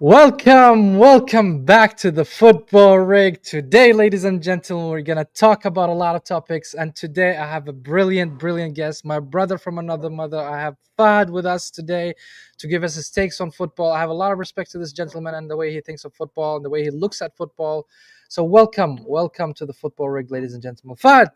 Welcome back to the football rig. Today, ladies and gentlemen, we're gonna talk about a lot of topics. And today, I have a brilliant guest, my brother from another mother. I have Fahad with us today to give us his takes on football. I have a lot of respect to this gentleman and the way he thinks of football and the way he looks at football. So, welcome to the football rig, ladies and gentlemen. Fahad,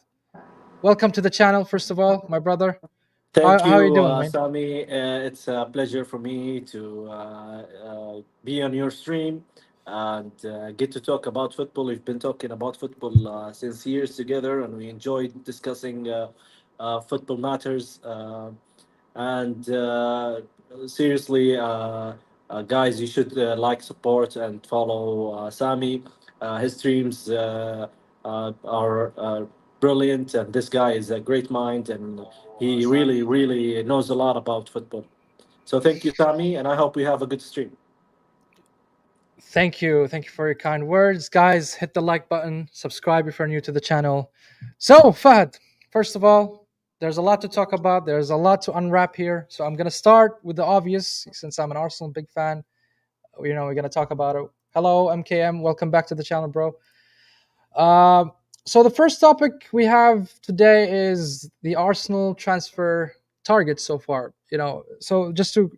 welcome to the channel. First of all, my brother, how Thank how are you you, doing, man? Sami. It's a pleasure for me to be on your stream and get to talk about football. We've been talking about football since years together, and we enjoyed discussing football matters. And seriously, guys, you should like, support, and follow Sami. His streams are brilliant, and this guy is a great mind, and he really knows a lot about football. So thank you, Sami, and I hope we have a good stream. Thank you for your kind words, guys. Hit the like button, subscribe if you're new to the channel. So, Fahad, first of all, there's a lot to talk about. There's a lot to unwrap here. So I'm gonna start with the obvious, since I'm an Arsenal big fan. We're gonna talk about it. Hello, MKM. Welcome back to the channel, bro. Um, so the first topic we have today is the Arsenal transfer targets so far. So just to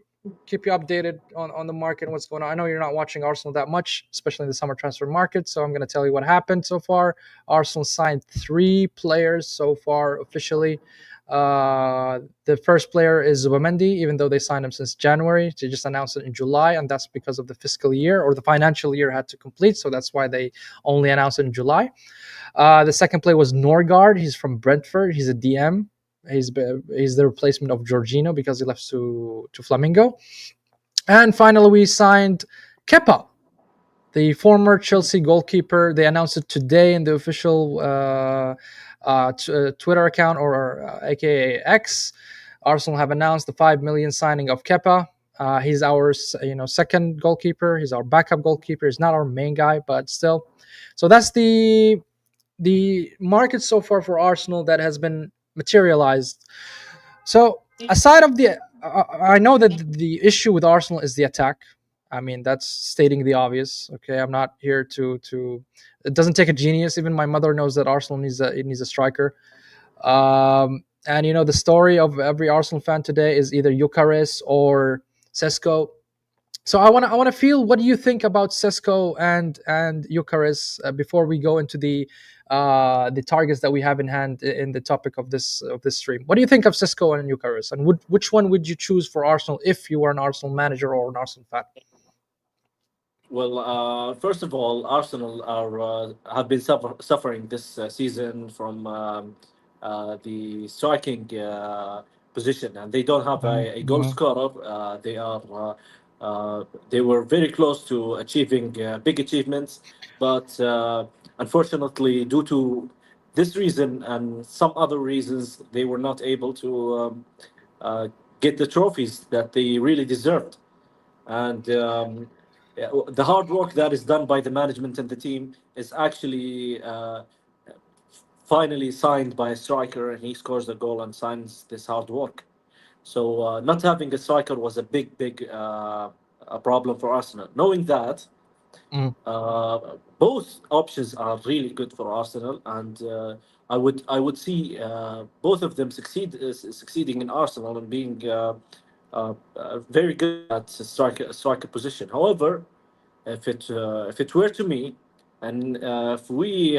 keep you updated on the market and what's going on. I know you're not watching Arsenal that much, especially in the summer transfer market. So I'm going to tell you what happened so far. Arsenal signed 3 players so far officially. The first player is Zubamendi, even though they signed him since January. They just announced it in July, and that's because of the fiscal year or the financial year had to complete. So that's why they only announced it in July. The second player was Norgard. He's from Brentford. He's a DM. He's the replacement of Jorginho because he left to Flamingo. And finally, we signed Kepa, the former Chelsea goalkeeper. They announced it today in the official Twitter account, or AKA X. Arsenal have announced the 5 million signing of Kepa. He's our second goalkeeper. He's our backup goalkeeper. He's not our main guy, but still. So that's the market so far for Arsenal that has been materialized. So aside of I know that the issue with Arsenal is the attack. I mean, that's stating the obvious. Okay, I'm not here to. It doesn't take a genius. Even my mother knows that Arsenal needs a striker. And the story of every Arsenal fan today is either Eucharist or Sesko. So I want to feel what do you think about Sesko and Eucharist before we go into the targets that we have in hand in the topic of this stream. What do you think of Sesko and Eucharist, and which one would you choose for Arsenal if you were an Arsenal manager or an Arsenal fan? Well, first of all, Arsenal are have been suffering this season from the striking position, and they don't have a goal Mhm. scorer. They were very close to achieving big achievements, but unfortunately, due to this reason and some other reasons, they were not able to uh, get the trophies that they really deserved. And yeah, the hard work that is done by the management and the team is actually finally signed by a striker, and he scores a goal and signs this hard work. So not having a striker was a big a problem for Arsenal. Knowing that, Mm. both options are really good for Arsenal, and I would see both of them succeeding in Arsenal and being very good at striker position. However, if it were to me, and if we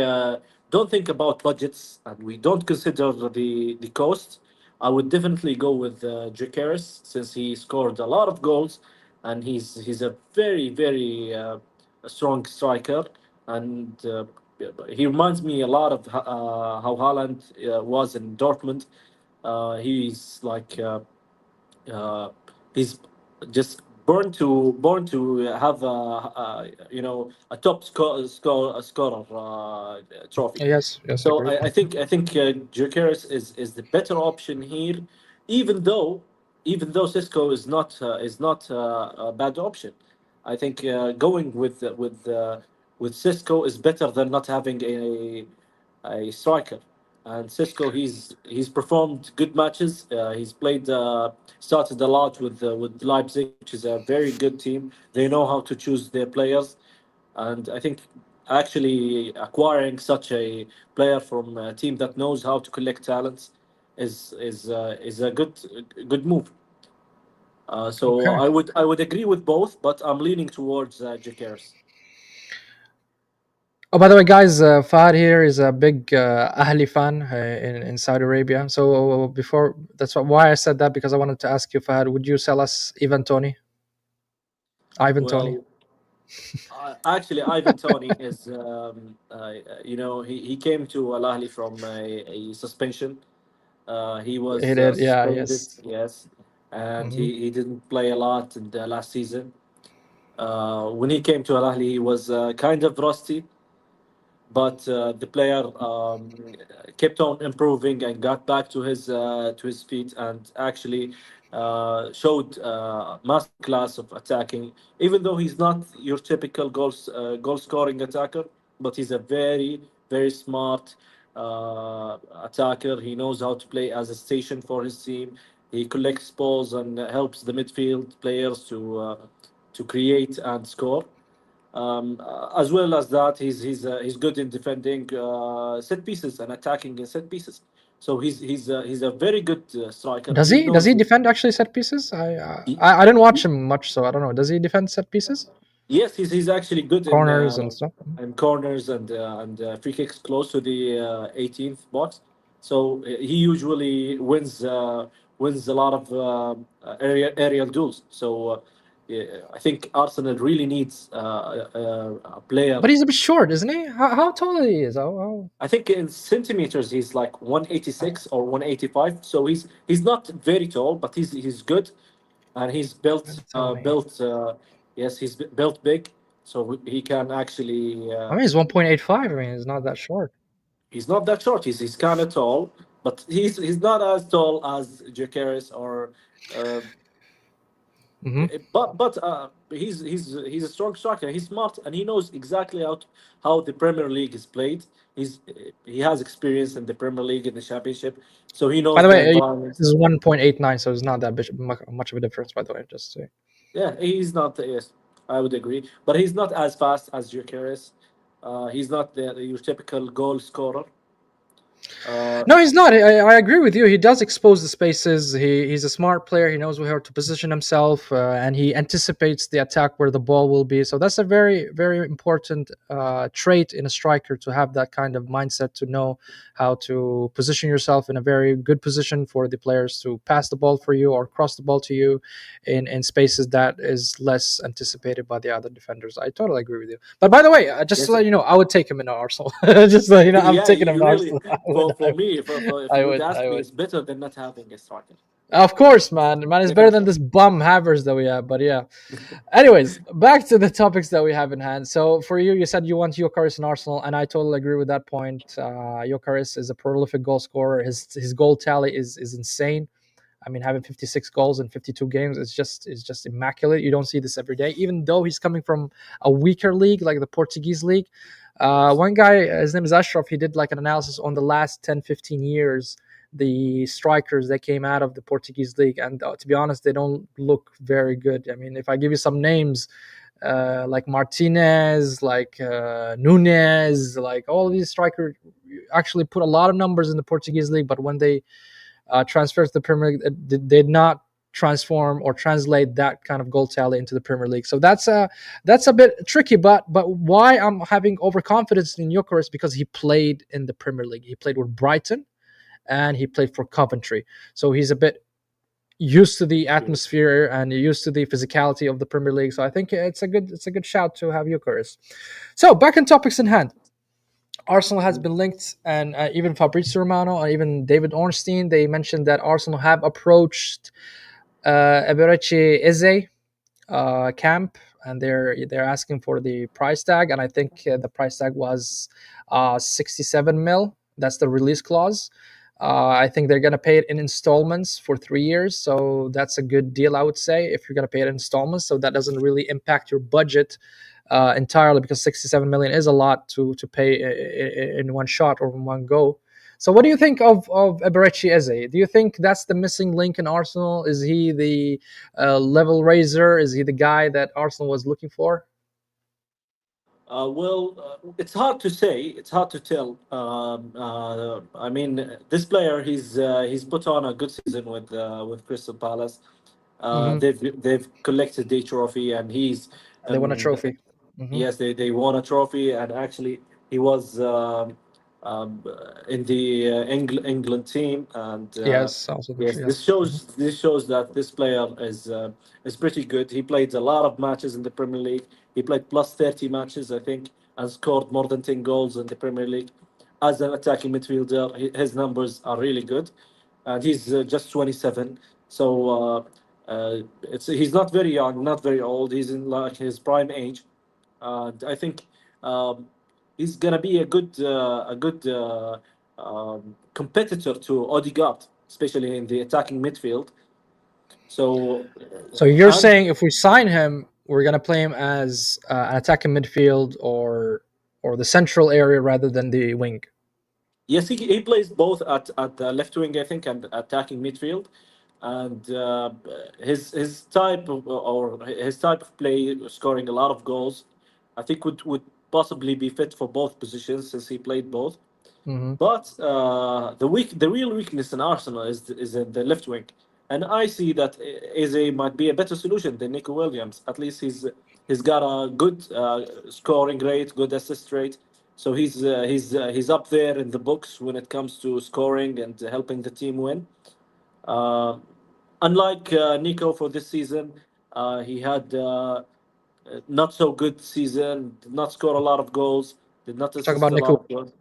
don't think about budgets and we don't consider the cost, I would definitely go with Jokeris, since he scored a lot of goals, and he's a very strong striker, and he reminds me a lot of how Haaland was in Dortmund. He's like uh, he's just born to have a top scorer trophy. Yes, So agreed. I think Gyökeres is the better option here, even though even though Cisco is not a bad option. I think going with Cisco is better than not having a striker. And Cisco, he's performed good matches. He's played started a lot with Leipzig, which is a very good team. They know how to choose their players, and I think actually acquiring such a player from a team that knows how to collect talents is a good move. So Okay. I would agree with both, but I'm leaning towards Jakeris. Oh, by the way, guys, Fahad here is a big Ahli fan in Saudi Arabia. So before that's why I said that, because I wanted to ask you, Fahad, would you sell us Ivan Tony? Well, actually, Ivan Tony is, he came to Al Ahly from a suspension. He He was did, yeah, suspended, yes. yes, and Hmm. he didn't play a lot in the last season. When he came to Al Ahly, he was kind of rusty, but the player kept on improving and got back to his feet and actually showed master class of attacking. Even though he's not your typical goal scoring attacker, but he's a very smart attacker. He knows how to play as a station for his team. He collects balls and helps the midfield players to create and score. As well as that, he's good in defending set pieces and attacking set pieces. So he's a very good striker, and Does he he knows. defend actually set pieces? He, I didn't watch him much, so I don't know. Does he defend set pieces, yes, he's actually good corners and stuff? in corners and free kicks close to the 18th box. So he usually wins a lot of aerial duels. So yeah, I think Arsenal really needs a player. But he's a bit short, isn't he? How tall he is? How I think in centimeters he's like 186 or 185. So he's not very tall, but he's good, and he's built Tony? yes, built big, so he can actually. I mean, he's 1.85. I mean, he's not that short. He's not that short. He's kind of tall, but he's not as tall as Jacaris or. Uh, Hmm. but he's a strong striker. He's smart and he knows exactly how the Premier League is played. He has experience in the Premier League in the Championship, so he By knows the the way, environment. this is 1.89, so it's not that much of a difference. By the way, just to say. Yeah, he's not. Yes, I would agree, but he's not as fast as Gyökeres. He's not your typical goal scorer. Uh, No, he's not. I agree with you. He does expose the spaces. He's a smart player. He knows where to position himself, and he anticipates the attack where the ball will be. So that's a very important trait in a striker, to have that kind of mindset, to know how to position yourself in a very good position for the players to pass the ball for you or cross the ball to you in spaces that is less anticipated by the other defenders. I totally agree with you. But by the way, just to yes, let you know, I would take him in Arsenal. Just so you know, I'm yeah, taking him in you really Arsenal. I would. for me for if I you would would. ask I me, would. it's better than not having a striker. Of course, man. Man is better than Definitely. this bum Havers that we have. But yeah. Anyways, back to the topics that we have in hand. So for you, you said you want Jokeris in Arsenal, and I totally agree with that point. Jokeris is a prolific goal scorer. His goal tally is insane. I mean, having 56 goals in 52 games is just immaculate. You don't see this every day, even though he's coming from a weaker league like the Portuguese league. Yes. One guy, his name is Ashraf, he did like an analysis on the last 10, 15 years, the strikers that came out of the Portuguese league. And to be honest, they don't look very good. I mean, if I give you some names, like Martinez, like Nunes, like all these strikers actually put a lot of numbers in the Portuguese league, but when they transfers to the Premier League, did not transform or translate that kind of goal tally into the Premier League. So that's a bit tricky. But why I'm having overconfidence in Gyökeres, because he played in the Premier League. He played with Brighton and he played for Coventry. So he's a bit used to the Yes. atmosphere and used to the physicality of the Premier League. So I think it's a good shout to have Gyökeres. So back in topics in hand. Arsenal has been linked, and even Fabrizio Romano and even David Ornstein, they mentioned that Arsenal have approached Eberechi Eze camp, and they're asking for the price tag, and I think the price tag was 67 mil. That's the release clause. I think they're gonna pay it in installments for 3 years, so that's a good deal, I would say, if you're gonna pay it in installments. So that doesn't really impact your budget entirely, because 67 million is a lot to pay in one shot or in one go. So, what do you think of Eberechi Eze? Do you think that's the missing link in Arsenal? Is he the level raiser? Is he the guy that Arsenal was looking for? It's hard to say. It's hard to tell. I mean, this player, he's put on a good season with Crystal Palace. Hmm. They've collected the trophy, and he's And they won a um, trophy. Hmm. yes, they won a trophy, and actually he was um, in the England team, and Yes, also the yes, yes. Hmm. this shows that this player is pretty good. He played a lot of matches in the Premier League. He played plus 30 matches, I think, and scored more than 10 goals in the Premier League. As an attacking midfielder, his numbers are really good, and he's just 27. So it's he's not very young, not very old. He's in like his prime age. I think um, he's gonna be a good competitor to Odegaard, especially in the attacking midfield. So So you're and saying if we sign him, we're gonna play him as an attacking midfield or the central area rather than the wing. yes, he plays both at the left wing, I think, and attacking midfield. And his type or his type of play, scoring a lot of goals, I think would possibly be fit for both positions since he played both. Hmm. But the real weakness in Arsenal is in the left wing, and I see that Eze might be a better solution than Nico Williams. At least he's got a good scoring rate, good assist rate, so he's up there in the books when it comes to scoring and helping the team win. Uh, Unlike Nico for this season, he had not so good season. Did not score a lot of goals. Did not Talk assist about a lot Nico. of goals.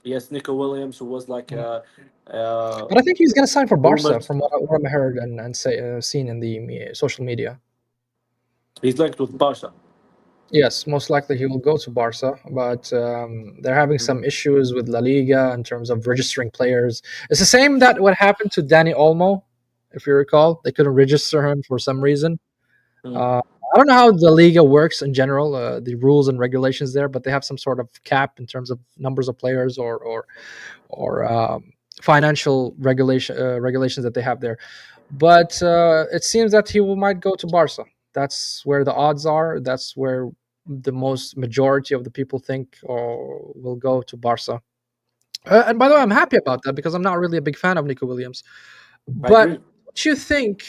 Yes, Nico Williams, who was like Mm. uh, But I think he's gonna sign for Barca, rumored. from what I heard and say seen in the social media. He's linked with Barca. Yes, most likely he will go to Barca, but they're having some issues with La Liga in terms of registering players. It's the same that what happened to Danny Olmo, if you recall. They couldn't register him for some reason. Mm. Uh, I don't know how the Liga works in general, the rules and regulations there, but they have some sort of cap in terms of numbers of players or financial regulations that they have there. But it seems that might go to Barca. That's where the odds are. That's where the most majority of the people think or will go to Barca. And by the way, I'm happy about that because I'm not really a big fan of Nico Williams. I But agree. what you think?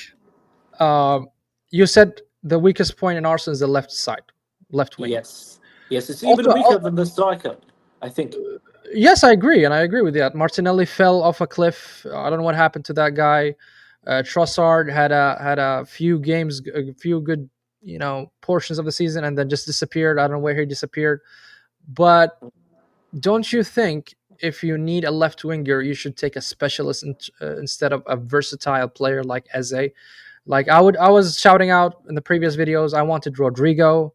Um, you said the weakest point in Arsenal is the left side, left wing. Yes, yes, it's even Also, weaker than the striker. I think yes, I agree, and I agree with that. Martinelli fell off a cliff. I don't know what happened to that guy. Trossard had a few games, a few good, portions of the season, and then just disappeared. I don't know where he disappeared. But don't you think if you need a left winger, you should take a specialist instead of a versatile player like Eze? Like I was shouting out in the previous videos, I wanted Rodrigo.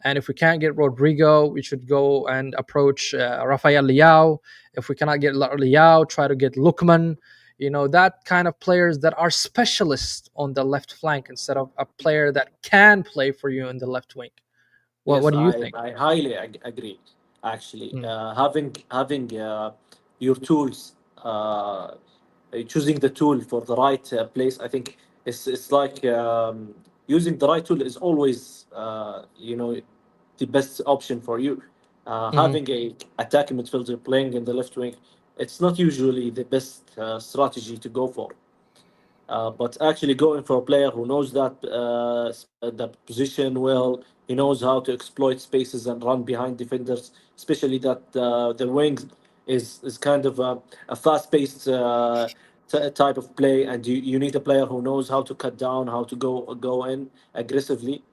And if we can't get Rodrigo, we should go and approach Rafael Leao. If we cannot get Leao, try to get Lukman. That kind of players that are specialists on the left flank instead of a player that can play for you in the left wing. What yes, do you think? I highly agree. Actually, Mm. having your tools, choosing the tool for the right place, I think it's like using the right tool is always the best option for you. Hmm. Having a attacking midfielder playing in the left wing, it's not usually the best strategy to go for. But actually going for a player who knows that position well, he knows how to exploit spaces and run behind defenders, especially that the wings is kind of a fast-paced type of play, and you need a player who knows how to cut down, how to go in aggressively.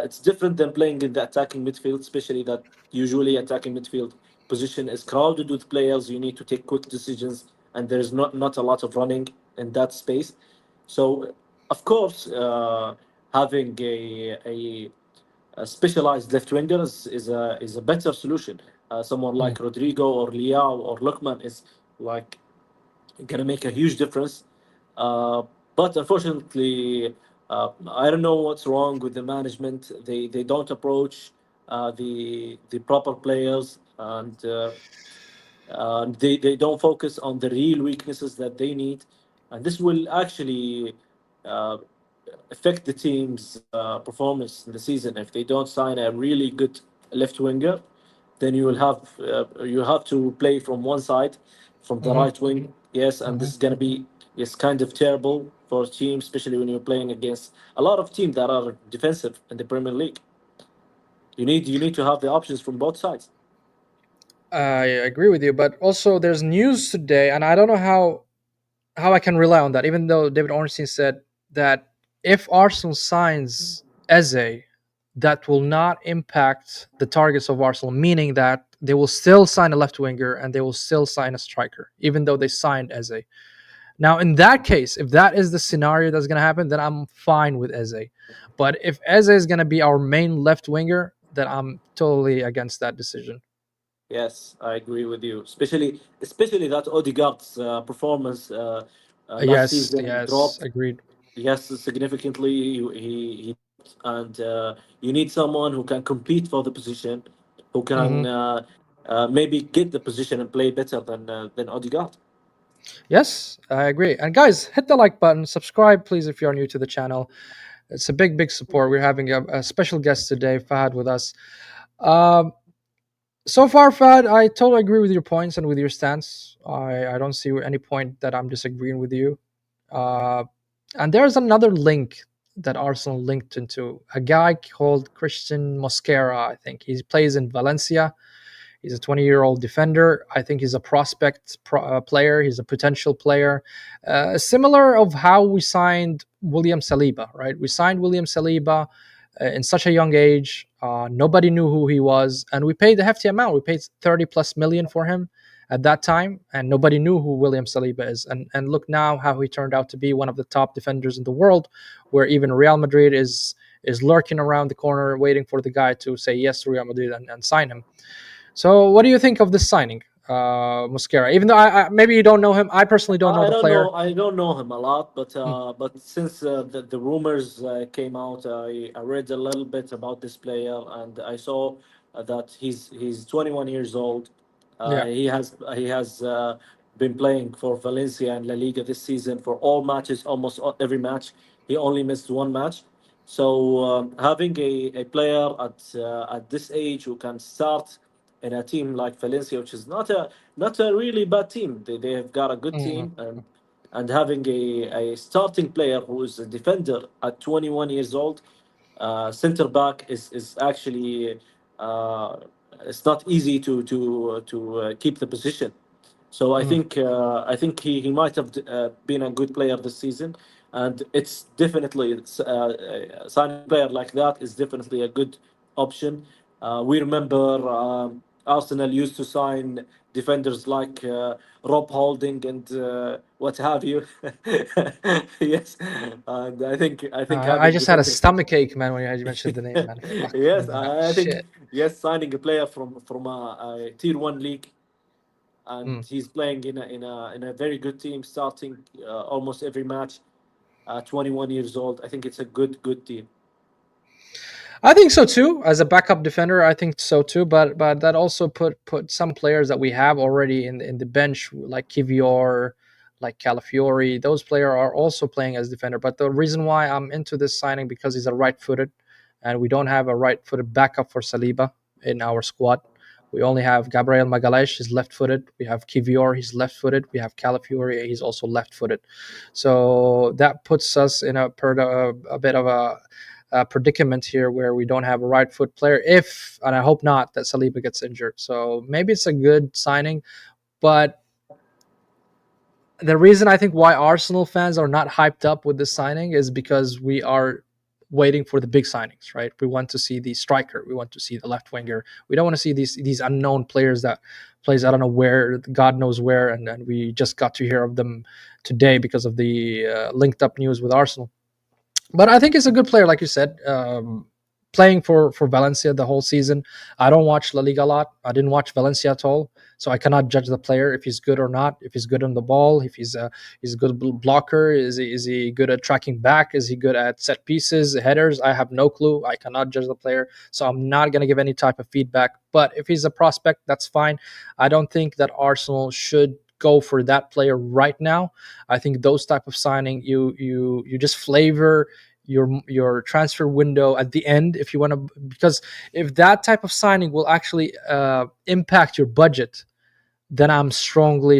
It's different than playing in the attacking midfield, especially that usually attacking midfield position is crowded with players. You need to take quick decisions, and there's not a lot of running in that space. So, of course, having a specialized left winger is a better solution. Someone Mm. like Rodrigo or Liao or Lukman is like gonna make a huge difference. Uh, but unfortunately, I don't know what's wrong with the management. They don't approach the proper players, and They don't focus on the real weaknesses that they need, and this will actually uh, affect the team's performance in the season. If they don't sign a really good left winger, then you have to play from one side, from the Hmm. right wing. Yes, and this Hmm. is gonna be it's kind of terrible for a team, especially when you're playing against a lot of teams that are defensive in the Premier League. You need to have the options from both sides. I agree with you, but also there's news today, and I don't know how I can rely on that. Even though David Ornstein said that if Arsenal signs Eze, that will not impact the targets of Arsenal, meaning that they will still sign a left winger and they will still sign a striker, even though they signed Eze. Now, in that case, if that is the scenario that's going to happen, then I'm fine with Eze. But if Eze is going to be our main left winger, then I'm totally against that decision. Yes, I agree with you. Especially that Odegaard's performance last Yes, season yes, dropped. agreed. Yes, significantly. He and you need someone who can compete for the position, who Hmm. can maybe get the position and play better than Odegaard. Yes, I agree. And guys, hit the like button, subscribe, please, if you're new to the channel. It's a big, big support. We're having a special guest today, Fahad, with us. Um, so far, Fahad, I totally agree with your points and with your stance. I don't see any point that I'm disagreeing with you. Uh, and there's another link that Arsenal linked into a guy called Christian Mosquera, I think. He plays in Valencia. He's a 20-year-old defender. I think he's a player. He's a potential player. Similar of how we signed William Saliba, right? We signed William Saliba in such a young age. Nobody knew who he was, and we paid a hefty amount. We paid 30 plus million for him at that time, and nobody knew who William Saliba is. And look now how he turned out to be one of the top defenders in the world, where even Real Madrid is lurking around the corner waiting for the guy to say yes to Real Madrid and sign him. So, what do you think of this signing, Mosquera? Even though maybe you don't know him, I personally don't know I the don't player. know. I don't know him a lot, Mm, but since the rumors came out, I read a little bit about this player, and I saw that he's 21 years old. yeah. He has been playing for Valencia and La Liga this season for all matches, almost every match. He only missed one match. So having a player at this age who can start in a team like Valencia, which is not a really bad team. They have got a good Mm, team, and having a starting player who is a defender at 21 years old, center back is actually uh, it's not easy to keep the position. So I mm. think he might have been a good player this season, and it's definitely signing a player like that is definitely a good option. We remember Arsenal used to sign defenders like Rob Holding and what have you. Yes, and I think I having just had a defenders. stomach ache, man, when you mentioned the name, man. Fuck, Yes, man. I think Shit. yes, signing a player from a tier one league, Mm. and he's playing in a very good team, starting almost every match. 21 years old. I think it's a good team. I think so too. As a backup defender, I think so too. But that also put some players that we have already in the bench, like Kivior, like Calafiori. Those players are also playing as defender. But the reason why I'm into this signing because he's a right-footed, and we don't have a right-footed backup for Saliba in our squad. We only have Gabriel Magalhaes, he's left-footed. We have Kivior, he's left-footed. We have Calafiori, he's also left-footed. So that puts us in a bit of a predicament here where we don't have a right foot player. If, and I hope not, that Saliba gets injured. So maybe it's a good signing, but the reason I think why Arsenal fans are not hyped up with this signing is because we are waiting for the big signings, right? We want to see the striker, we want to see the left winger. We don't want to see these unknown players that plays I don't know where, God knows where, and we just got to hear of them today because of the linked up news with Arsenal. But I think he's a good player, like you said. playing for Valencia the whole season. I don't watch La Liga a lot. I didn't watch Valencia at all, so I cannot judge the player if he's good or not. If he's good on the ball, if he's a good blocker, is he good at tracking back? Is he good at set pieces, headers? I have no clue. I cannot judge the player, so I'm not gonna give any type of feedback. But if he's a prospect, that's fine. I don't think that Arsenal should go for that player right now. I think those type of signing, you just flavor your transfer window at the end if you want to, because if that type of signing will actually impact your budget, then I'm strongly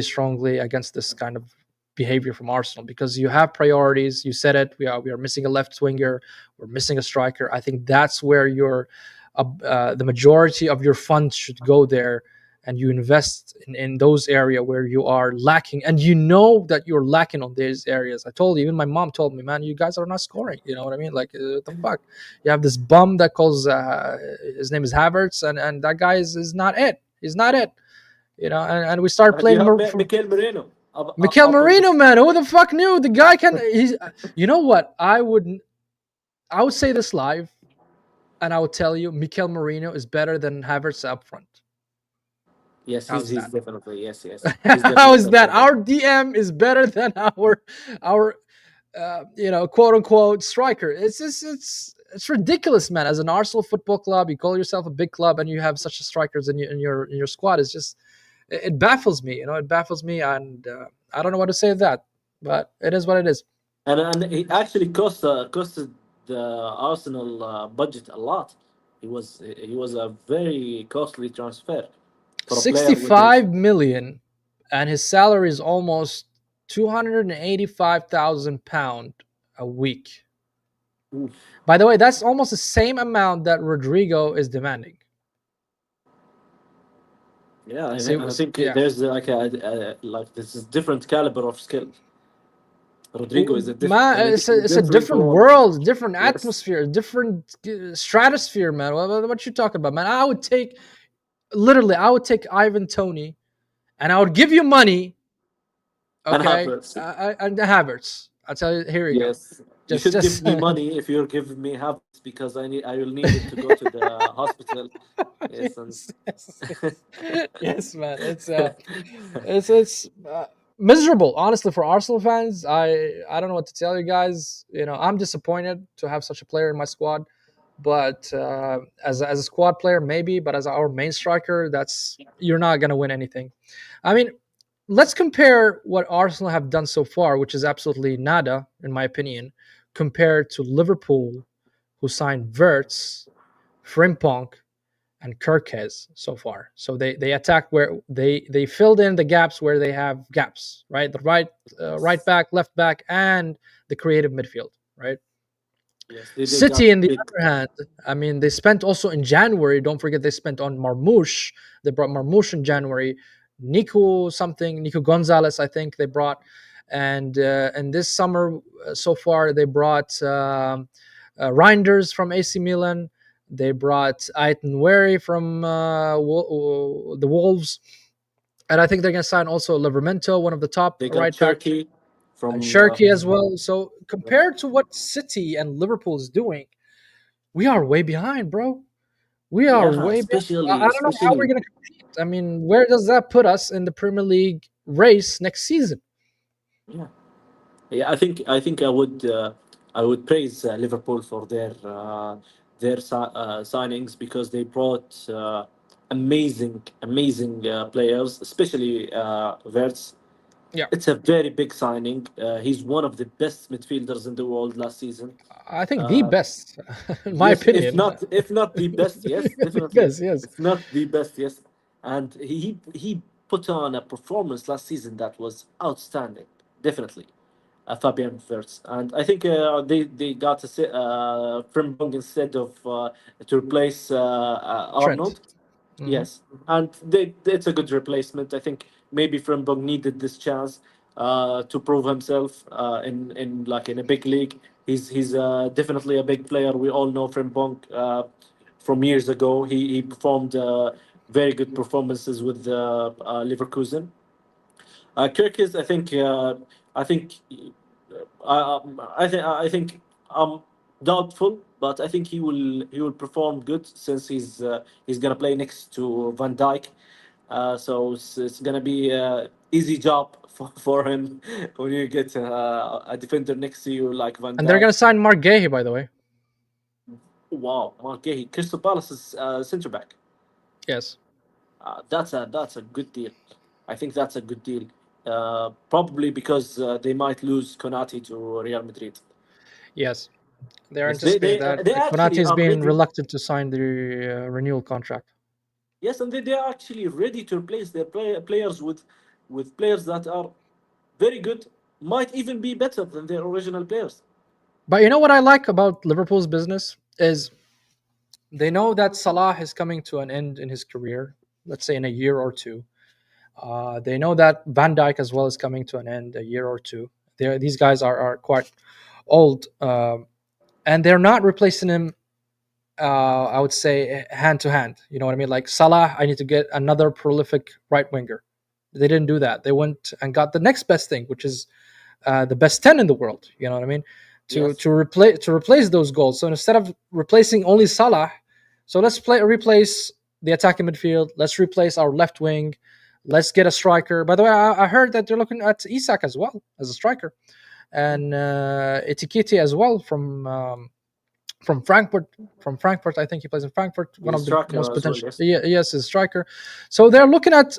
against this kind of behavior from Arsenal, because you have priorities. You said it. We are missing a left winger. We're missing a striker. I think that's where the majority of your funds should go there, and you invest in those areas where you are lacking, and you know that you're lacking on these areas. I told you, even my mom told me, man, you guys are not scoring. You know what I mean? Like, what the fuck? You have this bum that calls, his name is Havertz, and that guy is not it. He's not it. And we start And you playing have for Mikel Moreno Mikel up on Marino, this. man. Who the fuck knew the guy can? He's. You know what? I would say this live, and I would tell you, Mikel Marino is better than Havertz up front. Yes, How's he's that? definitely, yes. He's How definitely is better that? than. Our DM is better than our quote unquote striker. It's ridiculous, man. As an Arsenal football club, you call yourself a big club, and you have such a strikers in your squad. It's just, it baffles me. It baffles me, and I don't know what to say of that. But it is what it is. And he actually costed the Arsenal budget a lot. He was a very costly transfer for a player with his. 65 million, and his salary is almost 285,000 pound a week. Oof. By the way, that's almost the same amount that Rodrigo is demanding. Yeah, See, I think yeah. there's like this is different caliber of skill. Rodrigo is Man, a it's a different different world. world, different Yes, atmosphere, different stratosphere, man. What you talking about, man? Literally, I would take Ivan Tony, and I would give you money, and okay, Havertz. and the Havertz. I'll tell you. Here you go. Yes, you Just, should give just me money if you're giving me Havertz because I will need it to go to the hospital. Yes, and yes, yes, man. It's miserable, honestly, for Arsenal fans. I don't know what to tell you guys. I'm disappointed to have such a player in my squad, but as a squad player, maybe, but as our main striker, that's you're not gonna win anything. I mean, let's compare what Arsenal have done so far, which is absolutely nada, in my opinion, compared to Liverpool, who signed Verts, Frimpong, and Kirkes so far. So they attacked where they filled in the gaps where they have gaps, right? The right back, left back, and the creative midfield, right? yes, they got City, in the big. other hand, I mean, they spent also in January. Don't forget, they spent on Marmoush. They brought Marmoush in January. Nico Gonzalez, I think they brought, and this summer so far they brought Reinders from AC Milan. They brought Aiton Wary from the Wolves, and I think they're going to sign also Livermento, one of the top They got right back, Turkey and from. Shirky as well. So compared to what City and Liverpool is doing, we are way behind, bro. We are Yeah, way behind. I especially don't know how we're especially going to compete. I mean, where does that put us in the Premier League race next season? yeah. Yeah, I think I would praise Liverpool for their signings because they brought amazing players, especially Verts. Yeah, It's a very big signing. He's one of the best midfielders in the world last season. I think the Uh, best, in my yes, if opinion. not if not the best, yes, definitely. Yes, yes. If not the best, yes. And he put on a performance last season that was outstanding. Definitely. Fabian Wirtz, and I think they got Frimpong instead of to replace Trent. Arnold. Hmm. Yes, and it's a good replacement. I think maybe Frimpong needed this chance to prove himself in like in a big league. He's definitely a big player. We all know Frimpong from years ago. He performed very good performances with Leverkusen. Kirkis, I think I think I'm doubtful but I think he will perform good since he's gonna play next to Van Dijk. So it's gonna be a easy job for him when you get a defender next to you like Van And they're gonna Dijk. sign Mark Gahey, by the way. Wow, Mark Gahey, Crystal Palace's centre back. Yes, That's a good deal. I think that's a good deal. Probably because they might lose Konate to Real Madrid. yes, they're Yes, they anticipating they that. they Konate actually is are being ready. reluctant to sign the renewal contract. Yes, and they are actually ready to replace their players with players that are very good, might even be better than their original players. But you know what I like about Liverpool's business is they know that Salah is coming to an end in his career. Let's say in a year or two. They know that Van Dijk as well is coming to an end a year or two. These guys are quite old, and they're not replacing him. I would say hand to hand. You know what I mean? Like Salah, I need to get another prolific right winger. They didn't do that. They went and got the next best thing, which is the best 10 in the world. You know what I mean? To Yes, to replace those goals. So instead of replacing only Salah, so let's replace the attacking midfield. Let's replace our left wing. Let's get a striker. By the way, I heard that they're looking at Isak as well as a striker, and Etiketi as well from Frankfurt. From Frankfurt, I think he plays in Frankfurt. One he's a of the striker most as well. potential. Yes, Yes, is striker. So they're looking at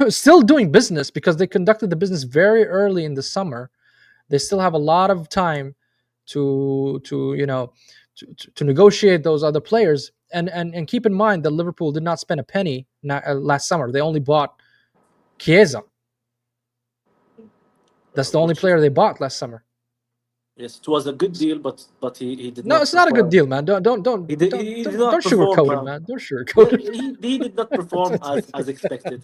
still doing business because they conducted the business very early in the summer. They still have a lot of time to to negotiate those other players. And keep in mind that Liverpool did not spend a penny last summer. They only bought Chiesa. That's the only which is player they bought last summer. yes, it was a good deal, but he did No, not it's not a good perform. deal, man. He did not Don't perform. sugarcoat it, man. Don't Yeah, sugarcoat he did not perform as expected.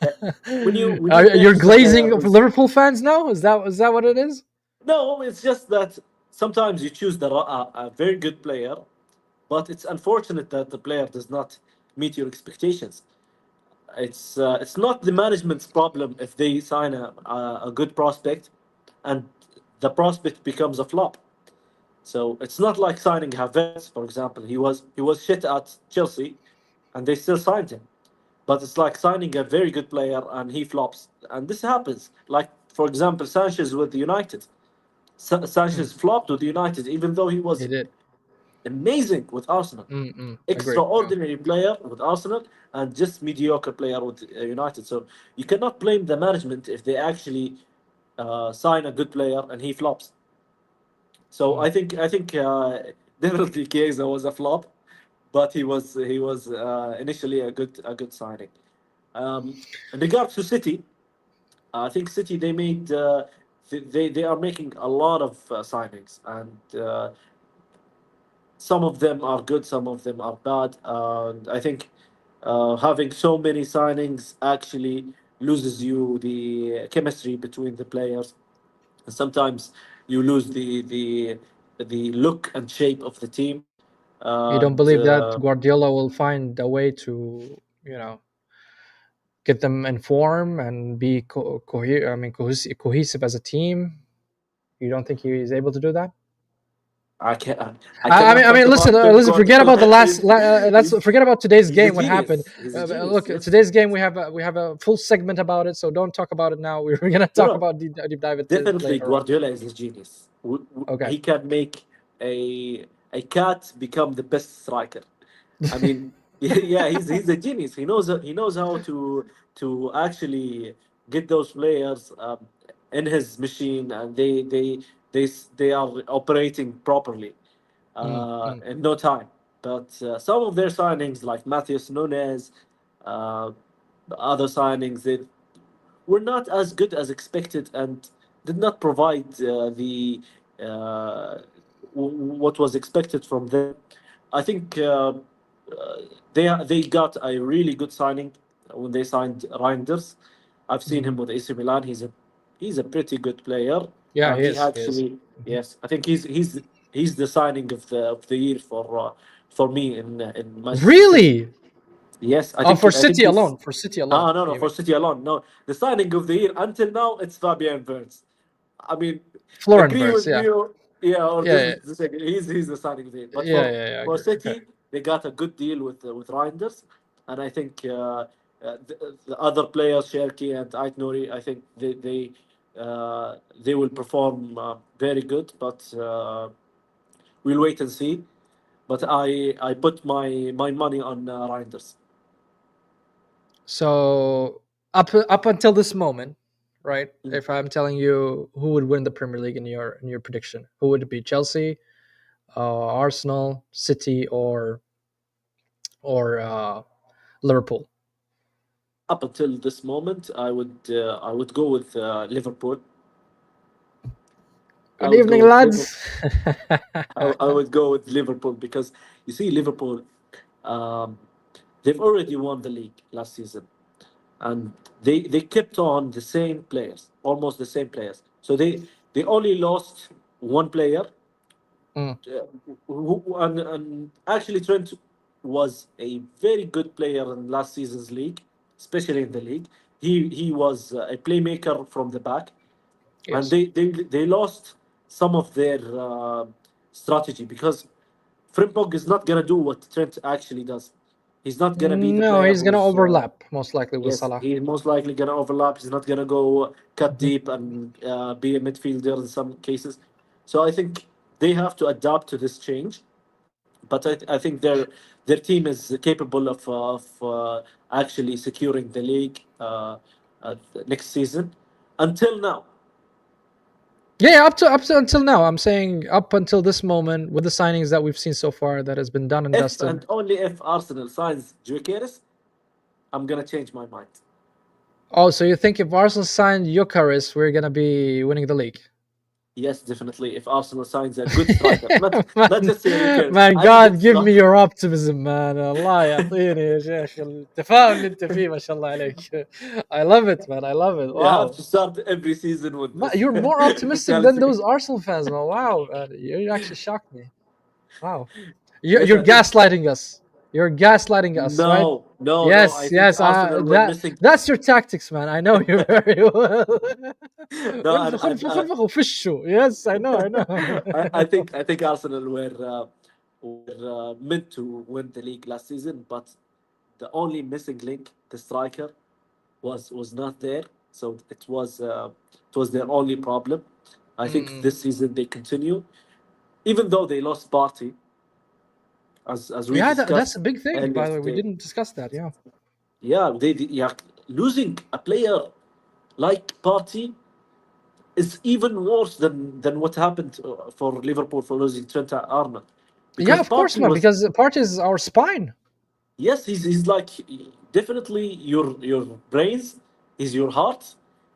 Uh, when you You're bench a player glazing of who's Liverpool fans now. Is that what it is? no, it's just that sometimes you choose a very good player, but it's unfortunate that the player does not meet your expectations. It's not the management's problem if they sign a good prospect and the prospect becomes a flop. So it's not like signing Havertz, for example. He was shit at Chelsea, and they still signed him. But it's like signing a very good player and he flops, and this happens. Like for example, Sanchez with the United. Mm, Sanchez flopped with United, even though he he was did. amazing with Arsenal. Agreed. Yeah. Extraordinary player with Arsenal and just mediocre player with United. So you cannot blame the management if they actually sign a good player and he flops. So Mm. I think definitely Chiesa was a flop, but he was initially a good signing. In regards to City, I think City they made they are making a lot of signings, and some of them are good, some of them are bad. And I think having so many signings actually loses you the chemistry between the players. And sometimes you lose the look and shape of the team. You don't And believe that Guardiola will find a way to get them informed and be cohesive as a team? You don't think he is able to do that? I can I I cannot talk mean, listen, about Pep listen. Forget about the Guardiola. last. Let's forget about today's He's a game. What happened? genius. He's a genius. Look, Yes. today's game we have a full segment about it. So don't talk about it now. We're gonna No, talk no. about deep dive it Definitely, later on. Guardiola is a genius. Okay. He can make a cat become the best striker. I mean, yeah, he's a genius. He knows how to actually get those players in his machine, and they are operating properly Mm, mm. in no time. But some of their signings, like Matheus Nunes, uh, other signings, they were not as good as expected and did not provide uh, what was expected from them. I think they got a really good signing when they signed Reinders. I've seen him Mhm. with AC Milan. He's a pretty good player, Yeah, and he he is. He is. actually Mhm. yes, I think he's the signing of the year for me in Manchester City. Really? Yes, I Oh, think for I think City he's alone. For City alone. ah no, no, You for mean City alone. No, the signing of the year until now it's Fabian Wirtz. I mean, Florenverse? agree with Yeah. me or Yeah, or this Yeah, is the second. He's the signing date. But yeah, yeah, yeah. I for agree. Okay. City, they got a good deal with Reinders, and I think the other players, Sherky and Ait Nouri, I think they will perform very good. But we'll wait and see. But I put my money on Reinders. So up until this moment, right? If I'm telling you who would win the Premier League in your prediction, who would it be? Chelsea, Arsenal, City, or Liverpool? Up until this moment, I would go with Liverpool. I Good would go evening, with Liverpool. lads. I would go with Liverpool because you see Liverpool, um, they've already won the league last season, and they kept on the same players, almost the same players. So they only lost one player, Mm, and actually Trent was a very good player in last season's league, especially in the league. He was a playmaker from the back, and yes. they lost some of their strategy because Frimpong is not gonna do what Trent actually does. He's not gonna be the No, player he's gonna who's overlap most likely with yes, Salah. he's most likely gonna overlap. He's not gonna go cut Mhm. deep and be a midfielder in some cases. So I think they have to adapt to this change. But I think their team is capable of actually securing the league next season. Until now, Yeah, yeah, up to until now. I'm saying up until this moment with the signings that we've seen so far that has been done and if dusted. and only if Arsenal signs Gyökeres, I'm gonna change my mind. Oh, so you think if Arsenal signed Jokeris, we're gonna be winning the league? Yes, definitely. If Arsenal signs a good striker, not man, just say Gyökeres, man, any good God give me striker. your optimism, man. الله يعطيني يا شيخ التفاؤل اللي انت فيه ما شاء الله عليك. I love it, man. I love it. You have Wow. to start every season with this You're more optimistic than mentality. those Arsenal fans, man. Wow, man. You actually shocked me. Wow. Yes, You're I think gaslighting us. You're gaslighting us, right? no, no, no. I Yes, think yes. Arsenal were missing. That's your tactics, man. I know you very well. No, انفخ انفخ انفخ وفشه. Yes, I know, I know. I think Arsenal were meant to win the league last season, but the only missing link, the striker, was not there. So it was their only problem. I think Mm. this season they continue, even though they lost Party, as we Yeah, that's a discussed big thing. earlier By the way, we today. didn't discuss that. Yeah. Yeah, yeah, losing a player like Party is even worse than what happened for Liverpool for losing Trent Arnold, Yeah, because of course, Party man. was Because part is our spine. yes, he's like definitely your brains, he's your heart,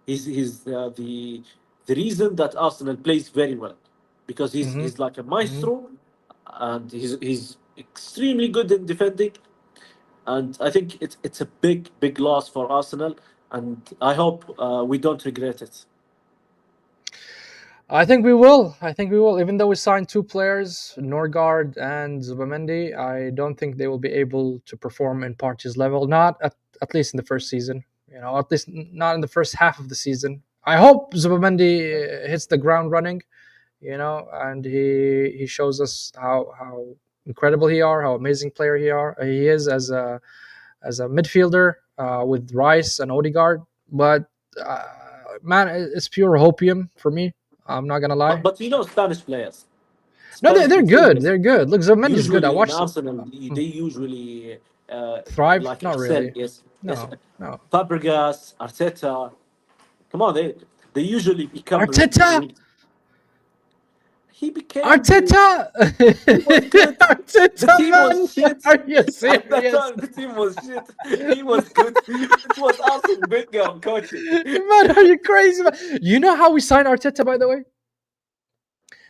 he's the reason that Arsenal plays very well, because he's Hmm. he's like a Hmm. maestro, and he's extremely good in defending, and I think it's a big loss for Arsenal, and I hope we don't regret it. I think we will. I think we will. Even though we signed two players, Norgard and Zubamendi, I don't think they will be able to perform in Partey's level. Not at least in the first season. You know, at least not in the first half of the season. I hope Zubamendi hits the ground running. You know, and he shows us how incredible how amazing player he is as a midfielder with Rice and Odegaard. But uh, man, it's pure hopium for me. I'm not gonna lie. But Spanish players, No, Spanish they're good. midfielders, They're good. Look, Zomendi's good. I usually in watched. Arsenal, Hmm, they usually Thrive? like Not excel. really. Yes, yes. No, no. Fabregas, Arteta, come on, they usually become Arteta, he became the Arteta, he was good. The Arteta, team man. was shit. Are you At that serious? time, the team was shit. He was good. It was Arsene Wenger coaching. Man, are you crazy? Man? You know how we signed Arteta, by the way?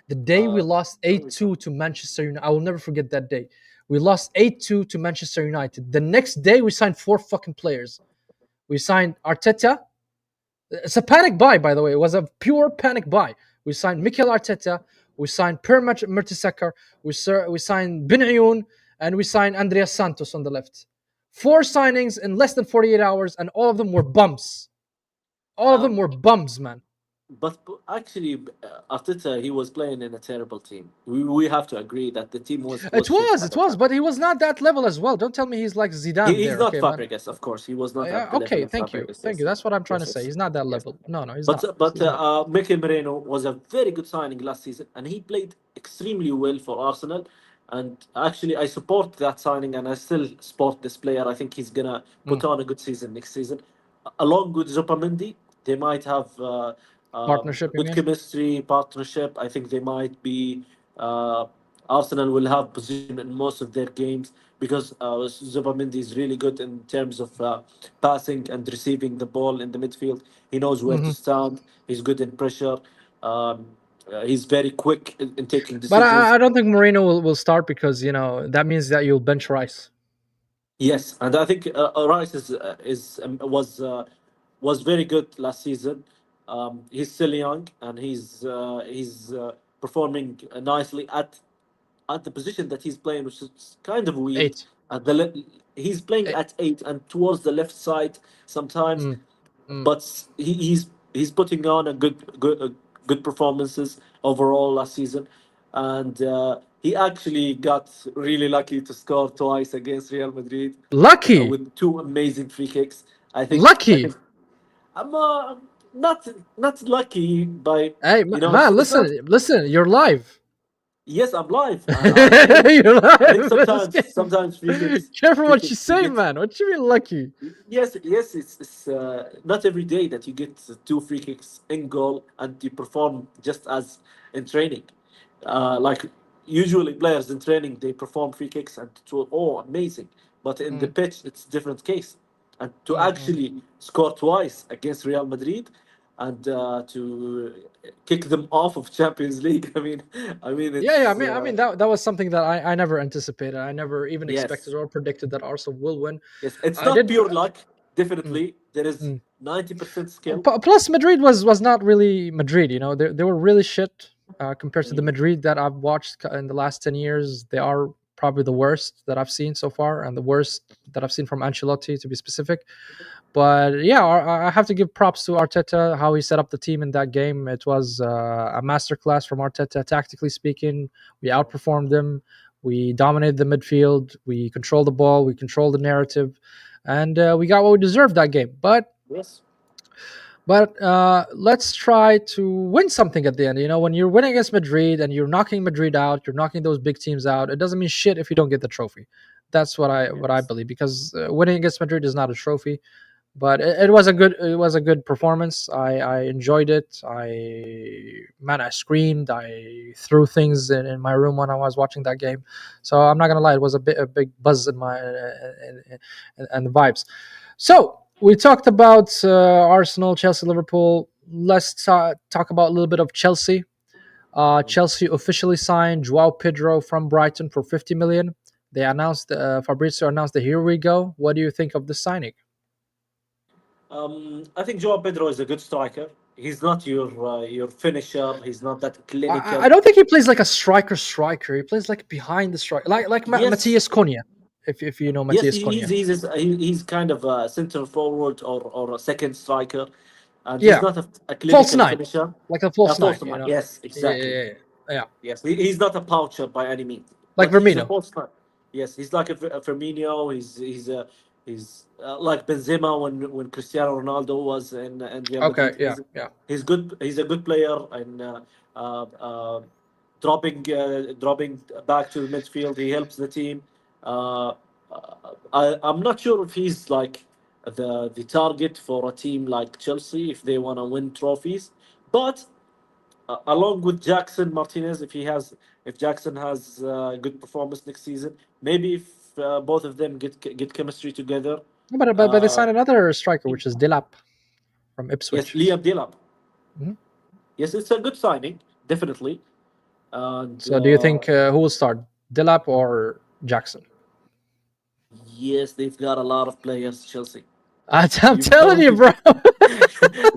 The day we Uh, lost 8-2 to Manchester United. I will never forget that day. We lost 8-2 to Manchester United. The next day, we signed four fucking players. We signed Arteta. It's a panic buy, by the way. It was a pure panic buy. We signed Mikel Arteta. We signed Per Mertesacker. We signed Bin Ayoun. And we signed Andreas Santos on the left. Four signings in less than 48 hours, and all of them were bums. All of them um, were bums, man. but actually, Arteta, he was playing in a terrible team. We have to agree that the team was shit at It the was, time. but he was not that level as well. Don't tell me he's like Zidane He's there, not okay, man. Fabregas, of course. He was not at Yeah, the level okay, of thank you, Fabregas. thank you. Yes, That's what I'm trying to yes, say. yes, He's not that yes. level. No, no, he's But not. but He's not. Mikel Merino was a very good signing last season, and he played extremely well for Arsenal. And actually, I support that signing, and I still support this player. I think he's gonna Mm. put on a good season next season, along with Zupamendi. They might have Partnership, you good mean? chemistry, partnership. I think they might be. Uh, Arsenal will have position in most of their games because Zupamendi is really good in terms of passing and receiving the ball in the midfield. He knows where to Hmm. stand. He's good in pressure. Um, he's very quick in taking But I decisions. don't think Moreno will start because that means that you'll bench Rice. Yes, and I think Rice is was very good last season. He's still young and he's performing nicely at the position that he's playing, which is kind of weird. Eight. At he's playing Eight. at eight and towards the left side sometimes, Mm. Mm. but he's putting on a good performances overall last season, and he actually got really lucky to score twice against Real Madrid Lucky, with two amazing free kicks. I lucky. think I'm not not lucky by Hey, man, it's not. listen. You're live. Yes, I'm live. I'm saying You're I think live in this game. sometimes Careful free what you kicks you say, get. man. What you mean lucky? Yes, it's not every day that you get two free kicks in goal and you perform just as in training. Like usually players in training they perform free kicks and to amazing, but in the Mm. pitch it's different case. And to Mm, mm. actually score twice against Real Madrid and to kick them off of Champions League, I mean Yeah, yeah. it's I mean that was something that I never anticipated. I never even expected yes. or predicted that Arsenal will win. Yes, it's I not did. pure luck. Mm, Definitely, there is mm. 90% skill. Plus, Madrid was not really Madrid. They were really shit compared to the Mhm. Madrid that I've watched in the last 10 years. They are probably the worst that I've seen so far, and the worst that I've seen from Ancelotti, to be specific. But yeah, I have to give props to Arteta how he set up the team in that game. It was a masterclass from Arteta, tactically speaking. We outperformed them. We dominated the midfield. We controlled the ball. We controlled the narrative, and we got what we deserved that game. Yes. But let's try to win something at the end. When you're winning against Madrid and you're knocking Madrid out, you're knocking those big teams out. It doesn't mean shit if you don't get the trophy. That's what I Yes. believe, because winning against Madrid is not a trophy. But it was a good performance. I enjoyed it. I screamed. I threw things in my room when I was watching that game. So I'm not gonna lie, it was a big buzz in my and the vibes. So we talked about Arsenal, Chelsea, Liverpool. Let's talk about a little bit of Chelsea. Chelsea officially signed João Pedro from Brighton for 50 million. They announced Fabrizio announced that here we go. What do you think of the signing? I think Joao Pedro is a good striker. He's not your finisher. He's not that I clinical. don't think he plays like a striker. He plays like behind the striker, like Yes, Matthias Cunha, if you know yes, Matthias Cunha. he's kind of a center forward or a second striker, and he's Yeah, not a false clinical nine, finisher. like a A false nine. false nine. Yes, Yeah, exactly. yeah, yeah, yeah. Yes, he's not a poacher by any means, Like but he's a Vermino. false nine. Yes, he's like a Firmino. He's like Benzema when Cristiano Ronaldo was in Real Okay, Madrid. yeah, yeah. He's good. He's a good player and uh, uh, dropping back to the midfield. He helps the team. Uh, I'm not sure if he's like the target for a team like Chelsea if they want to win trophies, but along with Jackson Martinez, if Jackson has good performance next season, maybe if both of them get chemistry together. But they Uh, signed another striker, which is Dilap from yes, Ipswich. Liam Delap. Mhm. Yes, it's a good signing, definitely. And So do you think who will start, Dilap or Jackson? yes, they've got a lot of players. Chelsea, I'm you've telling you, counted. bro.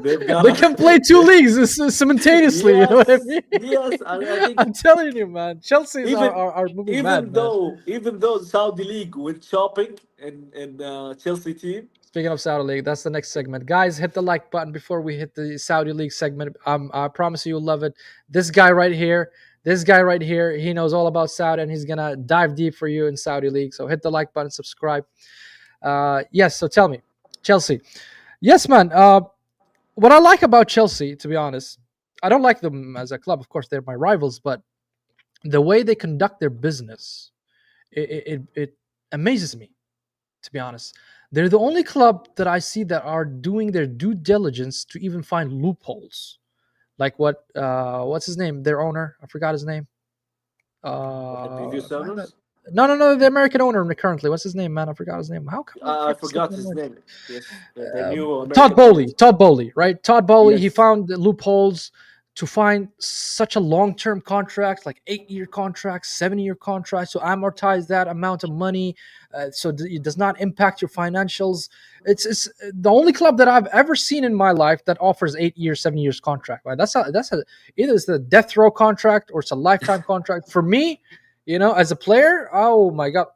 They've got They can play two leagues simultaneously. You know what I yes, mean? yes, and I think I'm telling you, man. Chelsea's are, even are, are moving mad, man. even though Saudi league went shopping in Chelsea team, Speaking of Saudi League, that's the next segment. Guys, hit the like button before we hit the Saudi League segment. I promise you'll love it. This guy right here, this guy right here, he knows all about Saudi and he's gonna dive deep for you in Saudi League. So hit the like button, subscribe. Yes, so tell me, Chelsea. Yes, man. What I like about Chelsea, to be honest, I don't like them as a club. Of course, they're my rivals, but the way they conduct their business, it amazes me, to be honest. They're the only club that I see that are doing their due diligence to even find loopholes. Like what's his name? Their owner, I forgot his name. The previous owners. No, the American owner currently. What's his name, man? I forgot his name. How come I I fucking slipped forgot my his mind? name. Yes, the new Todd American Bowley. owners. Todd Bowley, right? Todd Bowley. He Yes, found the loopholes to find such a long-term contract, like 8-year contracts, 7-year contracts, to amortize that amount of money, so it does not impact your financials. It's the only club that I've ever seen in my life that offers 8 years, 7 years contract. Right? That's a either it's a death row contract or it's a lifetime contract. For me, as a player, oh my god,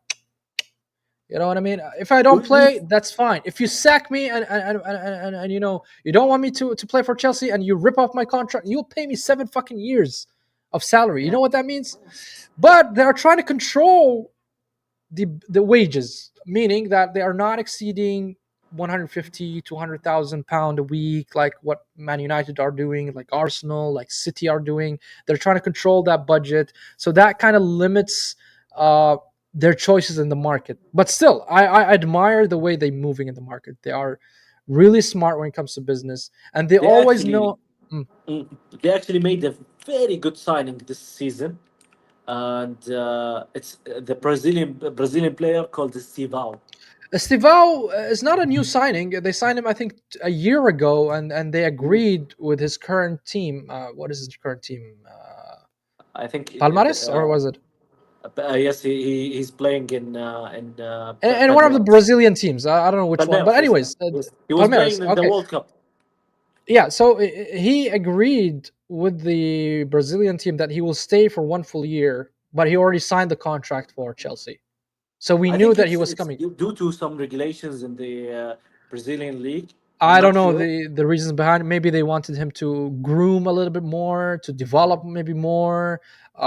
you know what I mean? If I don't we play, that's fine. If you sack me and you don't want me to play for Chelsea and you rip off my contract, you'll pay me 7 fucking years of salary. You yeah. know what that means? But they are trying to control the wages, meaning that they are not exceeding 150 to 100,000 pound a week, like what Man United are doing, like Arsenal, like City are doing. They're trying to control that budget, so that kind of limits uh, their choices in the market. But still, I admire the way they're moving in the market. They are really smart when it comes to business, and they They always actually know. Mm. mm, they actually made a very good signing this season, and it's the Brazilian player called Stevão. Estivao is not a new signing. They signed him, I think, a year ago, and they agreed with his current team. What is his current team? I think Palmares, or was it? yes, he's playing in And one of the Palmeiras. Brazilian teams. I don't know which one, but Palmeiras, yes, anyways, yes. He was Palmeiras. playing in the Okay, World Cup. yeah. So he agreed with the Brazilian team that he will stay for one full year, but he already signed the contract for Chelsea. So we I knew think that he was it's coming. due to some regulations in the Brazilian league. I'm I don't not know sure. the reasons behind it. Maybe they wanted him to groom a little bit more, to develop maybe more.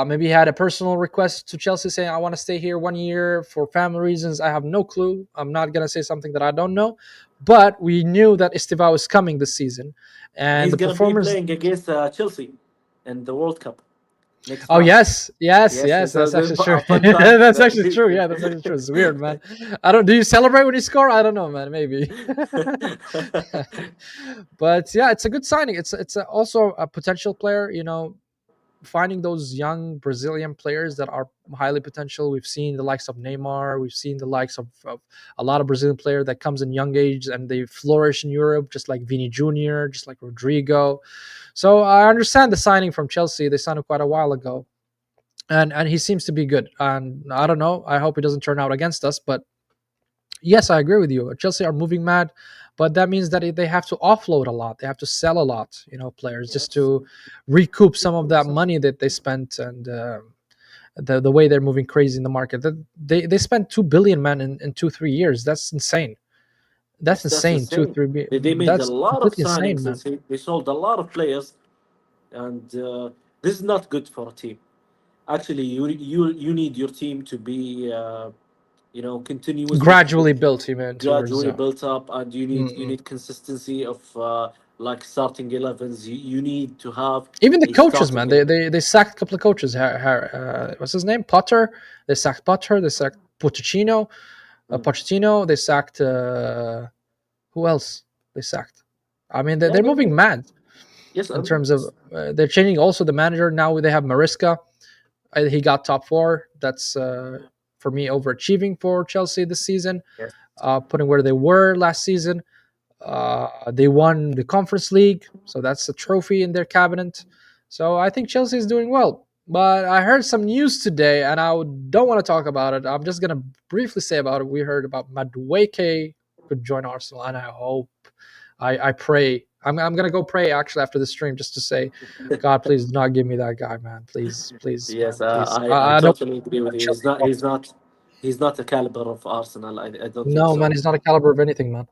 Maybe he had a personal request to Chelsea saying, "I want to stay here 1 year for family reasons." I have no clue. I'm not gonna say something that I don't know, but we knew that Estivao is coming this season, and He's the gonna be performance. playing against Chelsea in the World Cup next Oh match. yes, yes, Yes, yes. it's That's actually true. a fun time. That's actually true. Yeah, that's actually true. It's weird, man. I don't. Do you celebrate when you score? I don't know, man. Maybe. But yeah, it's a good signing. Also a potential player. Finding those young Brazilian players that are highly potential. We've seen the likes of Neymar. We've seen the likes of a lot of Brazilian player that comes in young age and they flourish in Europe, just like Vini Jr., just like Rodrigo. So I understand the signing from Chelsea. They signed him quite a while ago, and he seems to be good. And I don't know. I hope he doesn't turn out against us. But yes, I agree with you. Chelsea are moving mad, but that means that they have to offload a lot. They have to sell a lot, players just Yes. to recoup some of that money that they spent and the way they're moving crazy in the market. They spent 2 billion, man, in 2 3 years. That's insane. That's That's insane. Two insane. three. They made a That's lot of completely insane, signings and man. they sold a lot of players, and this is not good for a team. Actually, you need your team to be continuously Gradually built him in towards. gradually built up, and you Mm-mm. need consistency of like starting 11s. You need to have Even the a coaches, starting man, they 11. they, they sacked a couple of coaches. What's his name? Potter. They sacked Potter. They sacked Pochettino. Mm. Pochettino. They sacked. Who else? They sacked. I mean, they're, Yeah, they're moving mad yes, in terms of. They're changing also the manager now. They have Mariska. He got top four. That's for me overachieving for Chelsea this season. yes. Putting where they were last season. They won the Conference League, so that's a trophy in their cabinet. So I think Chelsea is doing well. But I heard some news today, and I don't want to talk about it. I'm just gonna briefly say about it. We heard about Madueke could join Arsenal, and I hope, I pray. I'm gonna go pray actually after the stream just to say, God, please do not give me that guy, man. Please, please, Yes, man, please. I I don't totally agree want with a you. Chelsea. He's not. He's not the caliber of Arsenal. I don't think No, man, so. he's not a caliber of anything, man.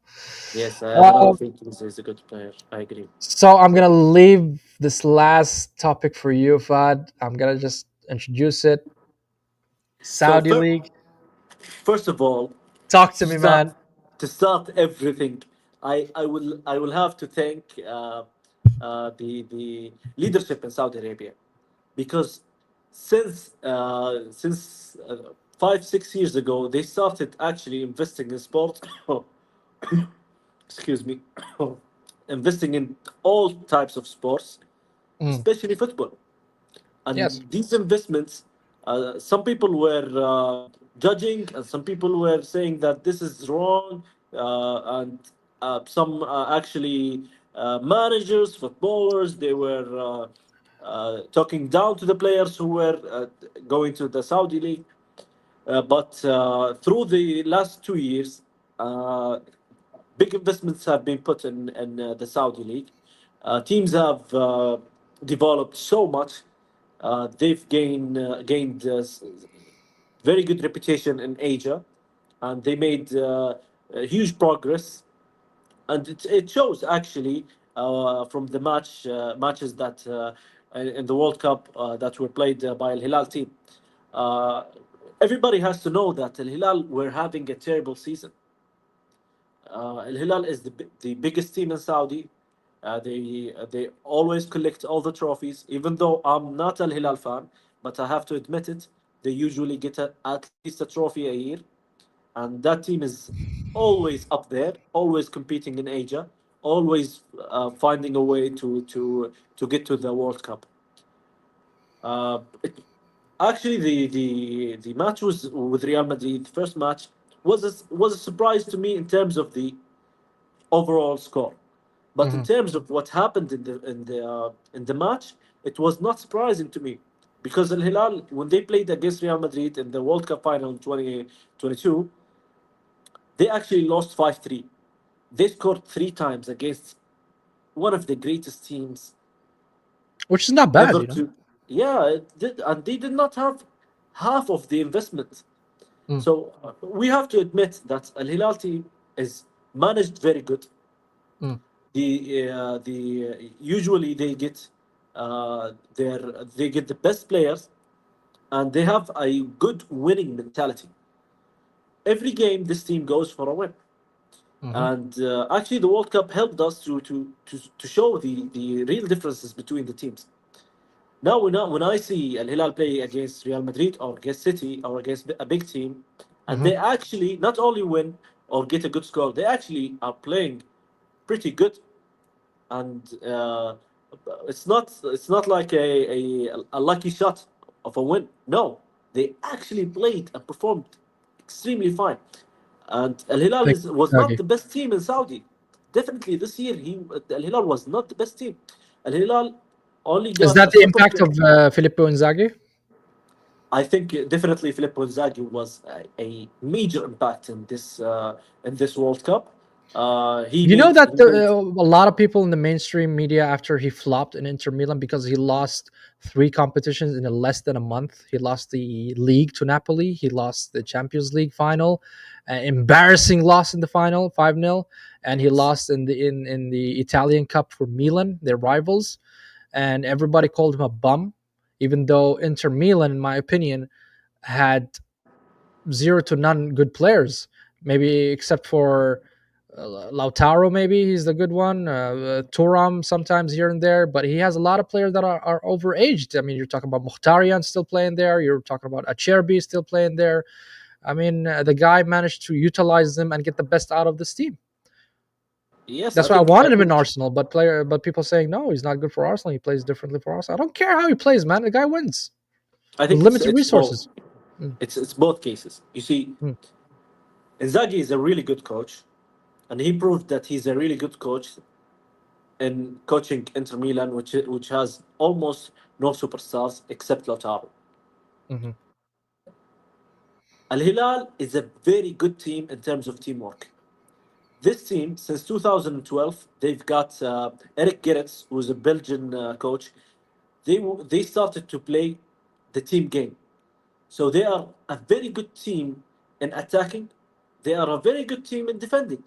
Yes, I Uh, don't think he's a good player. I agree. so I'm gonna leave this last topic for you, Fad. I'm gonna just introduce it. So Saudi League. first of all, Talk to to me, start man. to start everything, I will have to thank the leadership in Saudi Arabia, because since 5 6 years ago they started actually investing in sport. Excuse me. Investing in all types of sports, Mm, especially football. yes. And these investments, some people were judging, and some people were saying that this is wrong, and some actually managers, footballers, they were talking down to the players who were going to the Saudi league. But through the last 2 years, uh, big investments have been put in the Saudi league. Teams have developed so much. They've gained very good reputation in Asia, and they made huge progress. And it shows actually from the matches that in the World Cup that were played by Al Hilal team. Uh, Everybody has to know that Al Hilal were having a terrible season. Al Hilal is the biggest team in Saudi. They always collect all the trophies. Even though I'm not Al Hilal fan, but I have to admit it, they usually get at least a trophy a year, and that team is always up there, always competing in Asia, always finding a way to get to the World Cup. It, actually, the match was with Real Madrid. The first match was a surprise to me in terms of the overall score. But in Hmm. terms of what happened in the match, it was not surprising to me, because Al Hilal, when they played against Real Madrid in the World Cup final in 2022, they actually lost 5-3. They scored three times against one of the greatest teams Which is not bad, ever you know. to. Yeah, it did, and they did not have half of the investment. Mm, So we have to admit that Al Hilal team is managed very good. mm, The usually they get the best players, and they have a good winning mentality. Every game this team goes for a win, hmm. and actually the World Cup helped us to show the real differences between the teams. Now when I see Al Hilal play against Real Madrid or against City or against a big team, and Hmm. they actually not only win or get a good score, they actually are playing pretty good. And it's not like a lucky shot of a win. No, they actually played and performed extremely fine. And Al Hilal Thank was you, not Zaghi. the best team in Saudi. Definitely this year, Al Hilal was not the best team. Al Hilal only Is got that a the couple of. impact of Filippo Inzaghi? I think definitely Filippo Inzaghi was a major impact in this World Cup. He You know made that he made a lot of people in the mainstream media, after he flopped in Inter Milan because he lost three competitions in less than a month. He lost the league to Napoli. He lost the Champions League final, embarrassing loss in the final, 5-0, and he yes. lost in the Italian Cup for Milan, their rivals. And everybody called him a bum, even though Inter Milan, in my opinion, had zero to none good players, maybe except for Lautaro. Maybe he's the good one. Turam sometimes here and there, but he has a lot of players that are overaged. I mean, you're talking about Mkhitaryan still playing there. You're talking about Acerbi still playing there. I mean, the guy managed to utilize them and get the best out of this team. Yes, That's why I wanted him in Arsenal, but people saying no, he's not good for Arsenal. He plays differently for Arsenal. I don't care how he plays, man. The guy wins I with think limited it's both. resources. Mm, It's both cases. You see, mm, Inzaghi is a really good coach, and he proved that he's a really good coach in coaching Inter Milan, which has almost no superstars except Lautaro. mhm, Al Hilal is a very good team in terms of teamwork. This team, since 2012, they've got Eric Gerrits, who's a Belgian coach. They started to play the team game, so they are a very good team in attacking. They are a very good team in defending.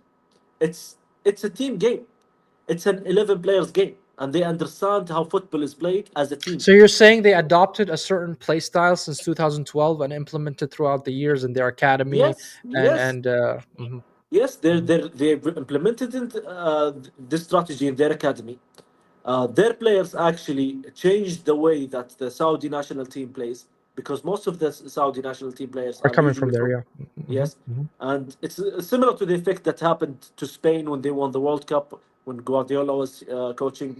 It's a team game. It's an 11 players game, and they understand how football is played as a team. So you're saying they adopted a certain play style since 2012 and implemented throughout the years in their academy Yes, and yes, and mhm, yes. mhm. They've implemented this strategy in their academy. Their players actually changed the way that the Saudi national team plays, because most of the Saudi national team players Are are coming from usually there, from, yeah. yes, and it's similar to the effect that happened to Spain when they won the World Cup, when Guardiola was coaching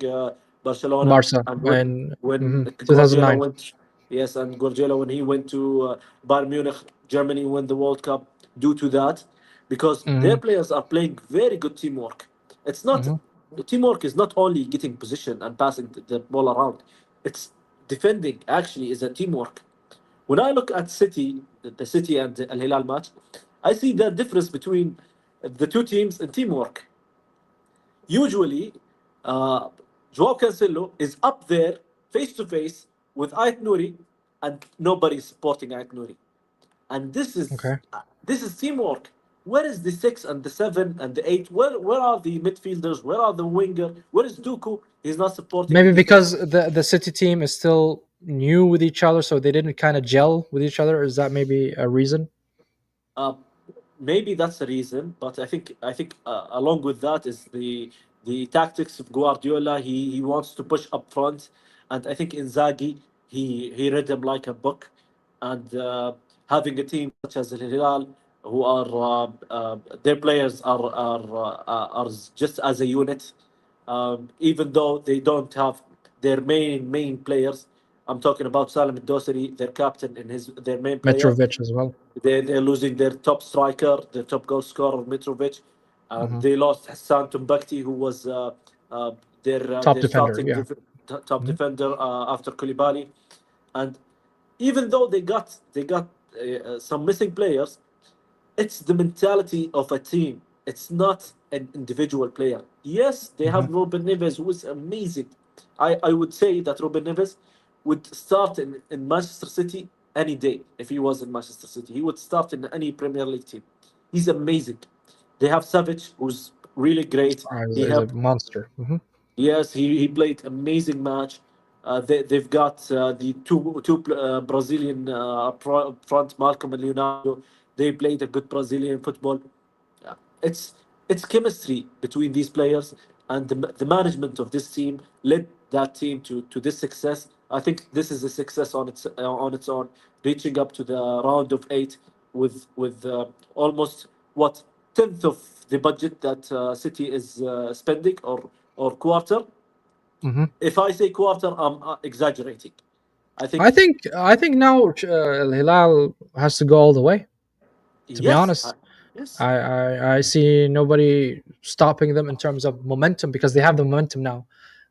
Barcelona, Barca and in when Guardiola 2009. went, yes, and Guardiola when he went to Bayern Munich, Germany won the World Cup due to that, because their Hmm. players are playing very good teamwork. It's not Hmm. Teamwork is not only getting position and passing the ball around. It's defending actually is a teamwork. When I look at City, the City and Al Hilal match, I see the difference between the two teams in teamwork. Usually, uh, Joao Cancelo is up there face to face with Ait Nouri, and nobody's supporting Ait Nouri. And Okay. this is teamwork. Where is the six and the seven and the eight? Where are the midfielders? Where are the winger? Where is Duku? He's not supporting Maybe his team. because the City team is still new with each other, so they didn't kind of gel with each other. Is that maybe a reason? Uh, Maybe that's the reason, but I think along with that is the tactics of Guardiola. He wants to push up front, and I think Inzaghi he read him like a book, and having a team such as Al Hilal, who are their players are just as a unit, even though they don't have their main players. I'm talking about Salim Dosari, their captain, and his their main player. Mitrovic as well. They're losing their top striker, their top goal scorer, Mitrovic. Hmm. They lost Hassan Tumbakti, who was uh, Top their defender, starting yeah. top Hmm. defender after Koulibaly. And even though they got some missing players, it's the mentality of a team. It's not an individual player. Yes, they Hmm. have Ruben Neves, who is amazing. I would say that Ruben Neves would start in Manchester City any day if he was in Manchester City. He would start in any Premier League team. He's amazing. They have Savage, who's really great. He Is a helped. monster. Hmm. Yes, he played amazing match. They've got the two Brazilian front, Malcolm and Leonardo. They played a good Brazilian football. Yeah. It's it's chemistry between these players, and the management of this team led that team to this success. I think this is a success on its own, reaching up to the round of eight with almost what tenth of the budget that City is spending, or quarter. Hmm. If I say quarter, I'm exaggerating. I think I think now Al Hilal has to go all the way. To be yes, honest, yes, I see nobody stopping them in terms of momentum because they have the momentum now.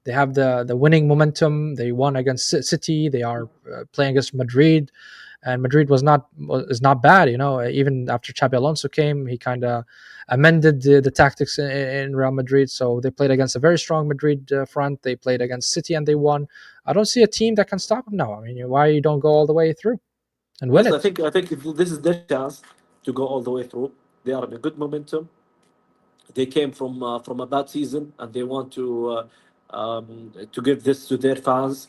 They have the winning momentum. They won against City. They are playing against Madrid, and Madrid is not bad. Even after Xabi Alonso came, he kind of amended the tactics in Real Madrid. So they played against a very strong Madrid front. They played against City and they won. I don't see a team that can stop them now. I mean, why you don't go all the way through and win yes. it? I think this is their chance to go all the way through. They are in a good momentum. They came from a bad season, and they want to give this to their fans.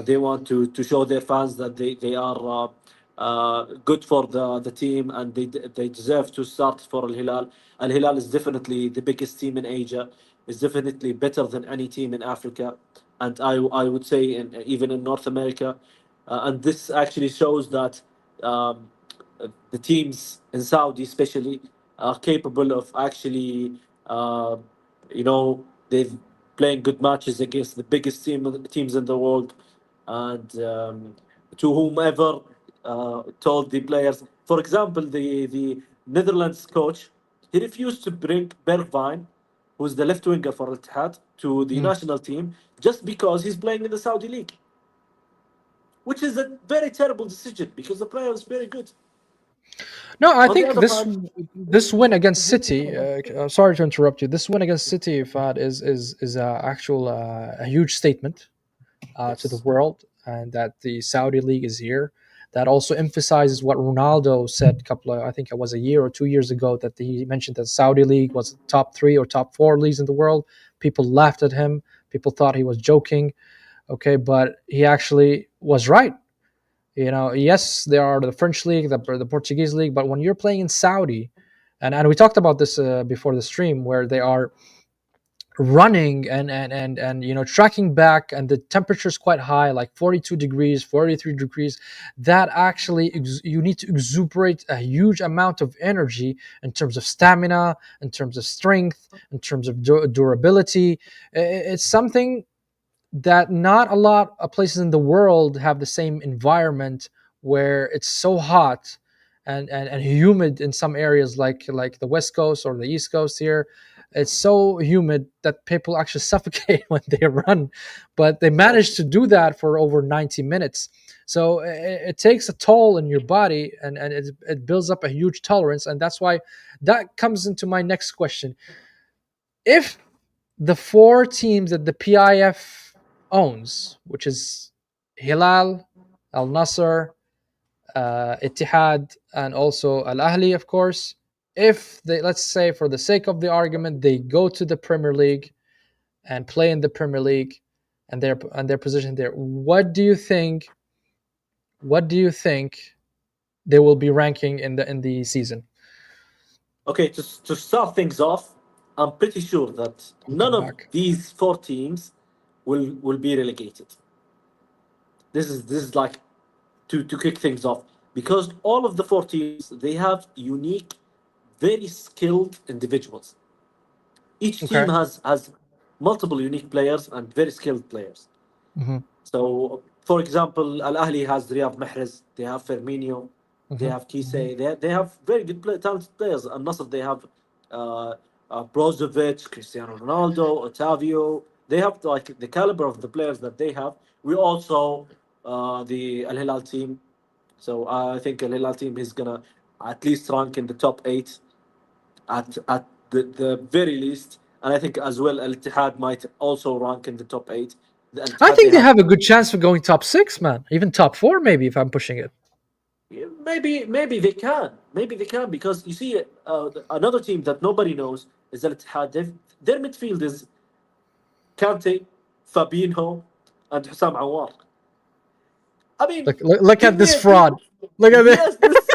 They want to show their fans that they are good for the team, and they deserve to start for Al Hilal. Al Hilal is definitely the biggest team in Asia. Is definitely better than any team in Africa, and I would say even in North America. And this actually shows that um, the teams in Saudi, especially, are capable of actually, uh, you know, they've playing good matches against the biggest teams in the world, and to whomever told the players. For example, the Netherlands coach, he refused to bring Bergwijn, who's the left winger for Al Ittihad, to the Mm. national team just because he's playing in the Saudi league, which is a very terrible decision because the player is very good. No, I On the think other hand, this win against City. Sorry to interrupt you. This win against City, Fad, is a actual a huge statement to the yes. world, and that the Saudi league is here. That also emphasizes what Ronaldo said a couple of, I think it was a year or 2 years ago, that he mentioned that Saudi league was top 3 or top 4 leagues in the world. People laughed at him. People thought he was joking. Okay, but he actually was right. Yes, there are the French league, the Portuguese league, but when you're playing in Saudi, and we talked about this before the stream, where they are running and tracking back, and the temperature is quite high, like 42 degrees, 43 degrees. That actually you need to exuberate a huge amount of energy in terms of stamina, in terms of strength, in terms of durability. It's something that not a lot of places in the world have the same environment, where it's so hot and humid in some areas, like the west coast or the east coast here. It's so humid that people actually suffocate when they run, but they manage Yes. to do that for over 90 minutes. So it takes a toll in your body, and it builds up a huge tolerance. And that's why that comes into my next question. If the 4 teams that the PIF owns, which is Hilal, Al Nasser, Ittihad, and also Al Ahli, of course, if they, let's say, for the sake of the argument, they go to the Premier League and play in the Premier League, and their position there, what do you think? What do you think they will be ranking in the season? Okay, to start things off, I'm pretty sure that none Welcome of back. these 4 teams will be relegated. This is like to kick things off, because all of the 4 teams, they have unique, very skilled individuals. Each team Okay. has multiple unique players and very skilled players. Hmm. So, for example, Al Ahli has Riyad Mahrez, they have Firmino, they Hmm. have Kise, they have very good talented players. And Nasser, they have uh, Brozovic, Cristiano Ronaldo, Otavio. They have like the caliber of the players that they have. We also the Al Hilal team. So I think Al Hilal team is gonna at least rank in the top 8 at the very least. And I think as well Al Ittihad might also rank in the top 8. The Al I Ittihad, they think they have have a good chance for going top 6, man. Even top 4, maybe, if I'm pushing it. maybe they can, because you see, another team that nobody knows is Al Ittihad. Their midfield is Kante, Fabinho, and Hussam Awar. I mean, Look give at me this a give, fraud. Look at this. yes, this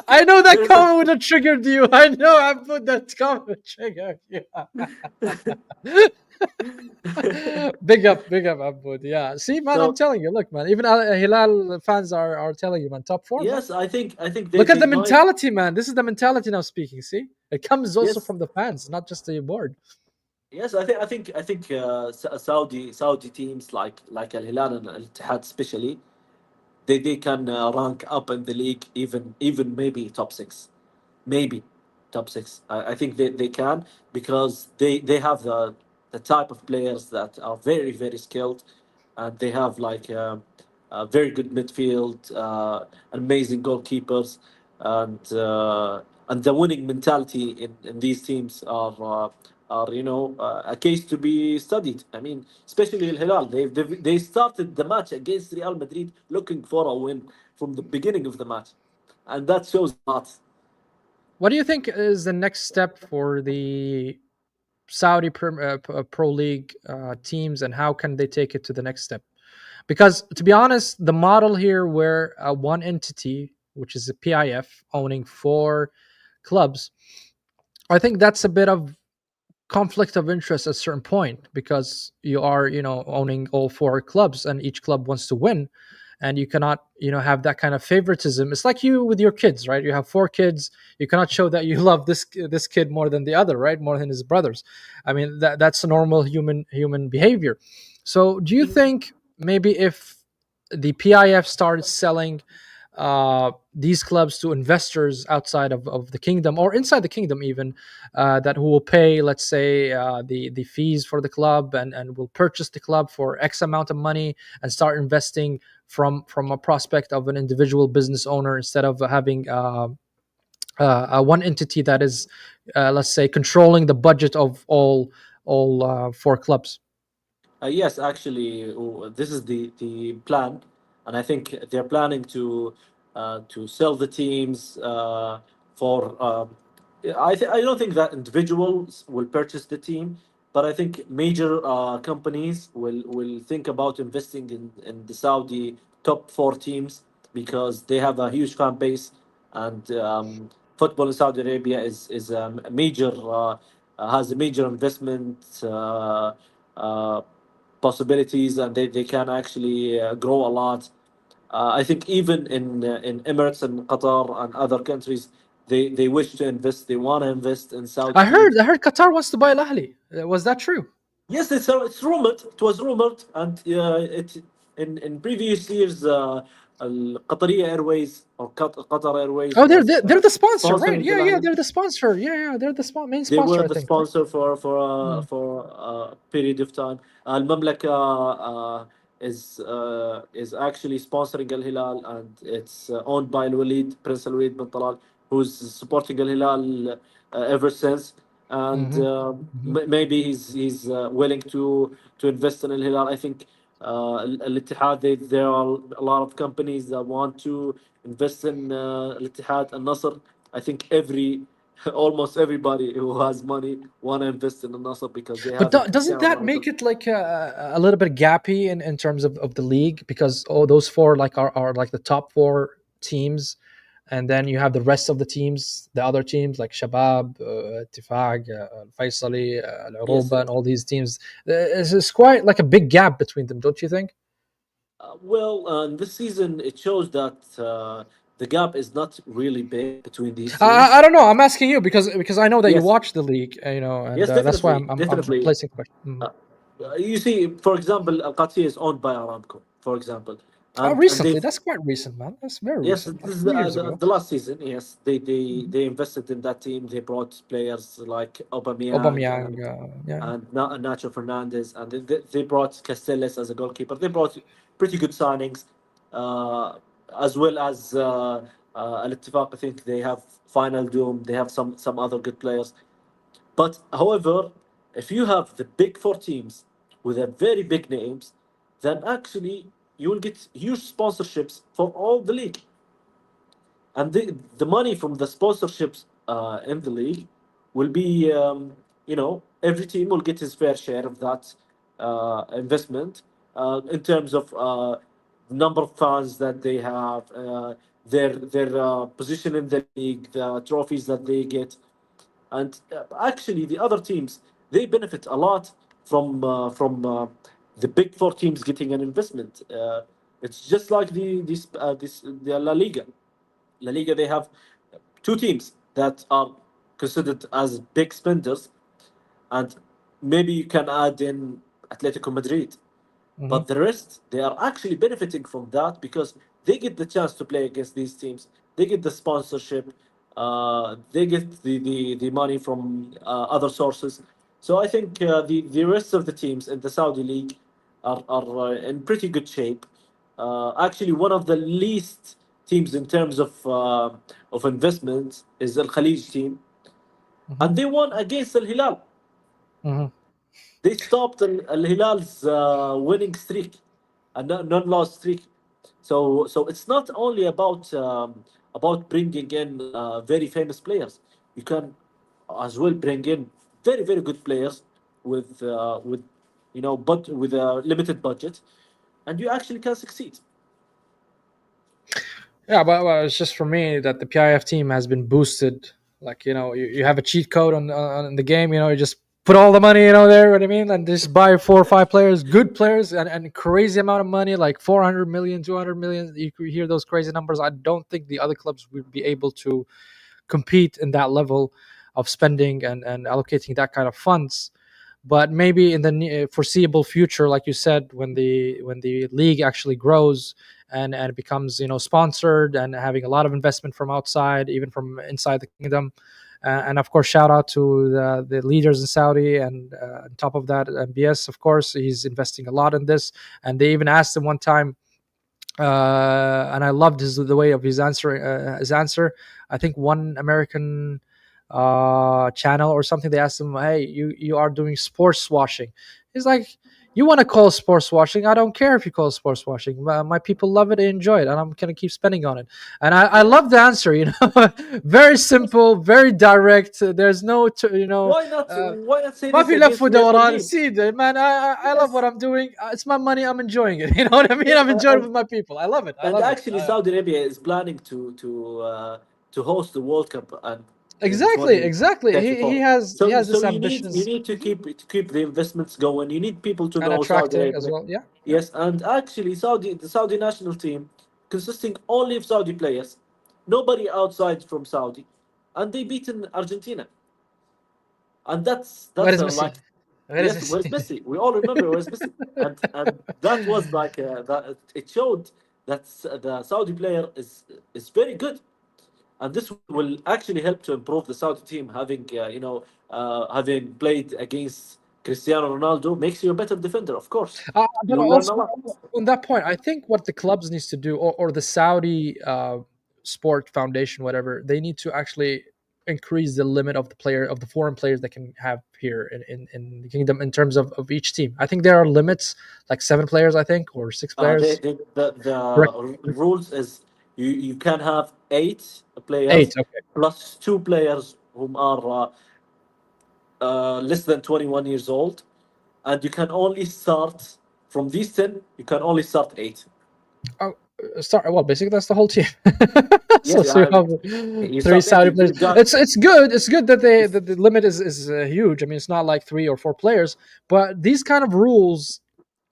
I know that there's a comment would have triggered you. I know I put that comment trigger. Yeah. Big up, Abud. Yeah. See, man, I'm so telling you. Look, man. Even Hilal fans are telling you, man. Top 4, man. yes, I think they Look at they the might. mentality, man. This is the mentality now speaking. See, it comes also Yes, from the fans, not just the board. yes, I think Saudi teams like Al Hilal and Al Ittihad especially, they can rank up in the league, even maybe top 6, maybe top 6. I think they can, because they have the type of players that are very very skilled, and they have like a very good midfield, amazing goalkeepers, and the winning mentality in these teams are a case to be studied. I mean, especially Al Hilal, they started the match against Real Madrid looking for a win from the beginning of the match, and that shows a lot. What do you think is the next step for the Saudi Pro League teams, and how can they take it to the next step? Because to be honest, the model here where one entity, which is a PIF, owning 4 clubs, I think that's a bit of conflict of interest at a certain point, because you are owning all 4 clubs, and each club wants to win, and you cannot have that kind of favoritism. It's like you with your kids, right? You have 4 kids. You cannot show that you love this kid more than the other, right? More than his brothers. I mean, that's a normal human behavior. So do you think maybe if the PIF started selling these clubs to investors outside of the kingdom, or inside the kingdom even, that who will pay, let's say, the fees for the club, and will purchase the club for X amount of money, and start investing from a prospect of an individual business owner, instead of having one entity that is, let's say, controlling the budget of all 4 clubs. Yes, actually, this is the plan, and I think they're planning to sell the teams for. I don't think that individuals will purchase the team, but I think major companies will think about investing in the Saudi top four teams because they have a huge fan base, and football in Saudi Arabia is a major has a major investment uh, possibilities, and they can actually grow a lot. I think even in Emirates and Qatar and other countries, they wish to invest. They want to invest in Saudi I heard teams. I heard Qatar wants to buy Al Ahly. Was that true? Yes, it's rumored. It was rumored, and it in previous years, Qatari Airways or Qatar Airways Oh, they're was they're, they're the sponsor, right? sponsoring Yeah, Al yeah, Ahly. they're the sponsor. Yeah, yeah, they're the main They sponsor, were I the think, right? sponsor for Mm. a period of time. Al Mamlaka is actually sponsoring Al Hilal, and it's owned by Al Walid, Prince Al Walid bin Talal, who's supporting Al Hilal ever since. And Hmm. Hmm. maybe he's willing to invest in Al Hilal. I think Al Ittihad, there are a lot of companies that want to invest in Al Ittihad and Nasr. I think almost everybody who has money want to invest in the Nasr because they But have a doesn't Cristiano that make Ronaldo. it like a little bit gappy in terms of the league? Because those four like are like the top four teams, and then you have the rest of the teams, the other teams like Shabab, Tifaq, Faisali, Al Yes, Aruba, and all these teams. It's quite like a big gap between them, don't you think? well, this season it shows that the gap is not really big between these I, teams. I don't know. I'm asking you because I know that you Yes, watch the league, and yes, that's why definitely, I'm definitely. placing question. Mhm. Uh, you see, for example, Al Qati is owned by Aramco, for example, Oh, and recently, they've that's quite recent, man. That's very yes, recent, this like is 2 years ago. the last season. Yes, Mhm. they invested in that team. They brought players like Aubameyang Aubameyang, yeah. and Nacho Fernandez, and they brought Castells as a goalkeeper. They brought pretty good signings, uh, as well as Al Ittifaq. I think they have Final Doom. They have some other good players. But however, if you have the big four teams with a very big names, then actually you will get huge sponsorships for all the league, and the money from the sponsorships in the league will be every team will get his fair share of that investment in terms of number of fans that they have, their position in the league, the trophies that they get, and actually the other teams they benefit a lot from the big four teams getting an investment. It's just like the La Liga. La Liga, they have two teams that are considered as big spenders, and maybe you can add in Atletico Madrid. Hmm. But the rest, they are actually benefiting from that because they get the chance to play against these teams. They get the sponsorship. They get the money from other sources. So I think the rest of the teams in the Saudi league are in pretty good shape. Actually, one of the least teams in terms of investment is Al Khalij team, Hmm. and they won against Al Hilal. Hmm. They stopped Al Hilal's winning streak, a non-loss streak. So it's not only about bringing in very famous players. You can as well bring in very good players with but with a limited budget, and you actually can succeed. Yeah, but it's just for me that the PIF team has been boosted. Like you have a cheat code on the game. You just put all the money there. What I mean, and just buy 4 or 5 players, good players, and crazy amount of money, like 400 million, 200 million. You could hear those crazy numbers. I don't think the other clubs would be able to compete in that level of spending and allocating that kind of funds. But maybe in the foreseeable future, like you said, when the league actually grows and it becomes sponsored and having a lot of investment from outside, even from inside the kingdom. And of course, shout out to the leaders in Saudi. And on top of that, MBS, of course, he's investing a lot in this. And they even asked him one time, and I loved the way of his answer. I think one American channel or something, they asked him, "Hey, you are doing sports washing." He's like, You want to call sports washing? I don't care if you call it sports washing. My people love it, they enjoy it, and I'm gonna keep spending on it. And I Yeah. love the answer. Very simple, very direct. There's no, Why not? uh, Why not say ما this في لف against Real ودوران. Madrid? See, man, I love what Yes. I'm doing. It's my money. I'm enjoying it. You know what I mean? Yes. I'm enjoying it with my people. I love it. I And love it. actually, Saudi Arabia is planning to host the World Cup and in Exactly, exactly. He 2034. has he So has so this you ambitions need to keep the investments going. You need people to and know Saudi attracting as Arabia. well. Yeah, yeah. Yes, and actually, the Saudi national team, consisting only of Saudi players, nobody outside from Saudi, and they beaten Argentina, and Where that's is a Messi? like, Where is yes, where's Messi? Messi? We all remember where's Messi, and that was like that. It showed that the Saudi player is very good, and this will actually help to improve the Saudi team. Having having played against Cristiano Ronaldo makes you a better defender, of course. But You learn a also lot. on that point, I think what the clubs needs to do, or the Saudi sport foundation, whatever, they need to actually increase the limit of the foreign players that can have here in the kingdom in terms of each team. I think there are limits, like 7 players, I think, or 6 players. Correct. The rules is you can have 8 players 8. Okay. plus 2 players whom are less than 21 years old, and you can only start from these 10. You can only start 8. Oh, start well. Basically, that's the whole team. Yes, So you have you three start 8. Saudi players. You got It's good. It's good that the limit is huge. I mean, it's not like 3 or 4 players, but these kind of rules.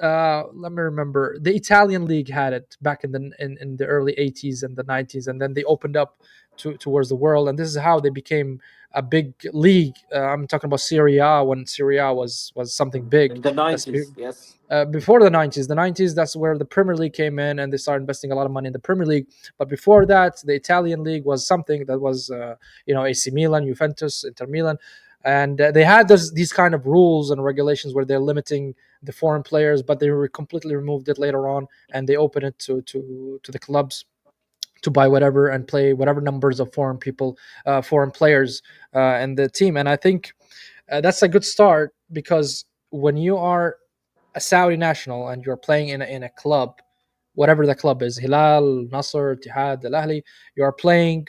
Let me remember. The Italian league had it back in the early '80s and the '90s, and then they opened up towards the world, and this is how they became a big league. I'm talking about Serie A when Serie A was something big. in the That's 90s. Yes. before the 90s. The 90s, that's where the Premier League came in, and they started investing a lot of money in the Premier League. But before that, the Italian league was something that was AC Milan, Juventus, Inter Milan, and they had these kind of rules and regulations where they're limiting the foreign players, but they completely removed it later on, and they opened it to the clubs to buy whatever and play whatever numbers of foreign players in the team. And I think that's a good start, because when you are a Saudi national and you're playing in a club, whatever the club is, Hilal, Nasser, Tihad, Al Ahli, you are playing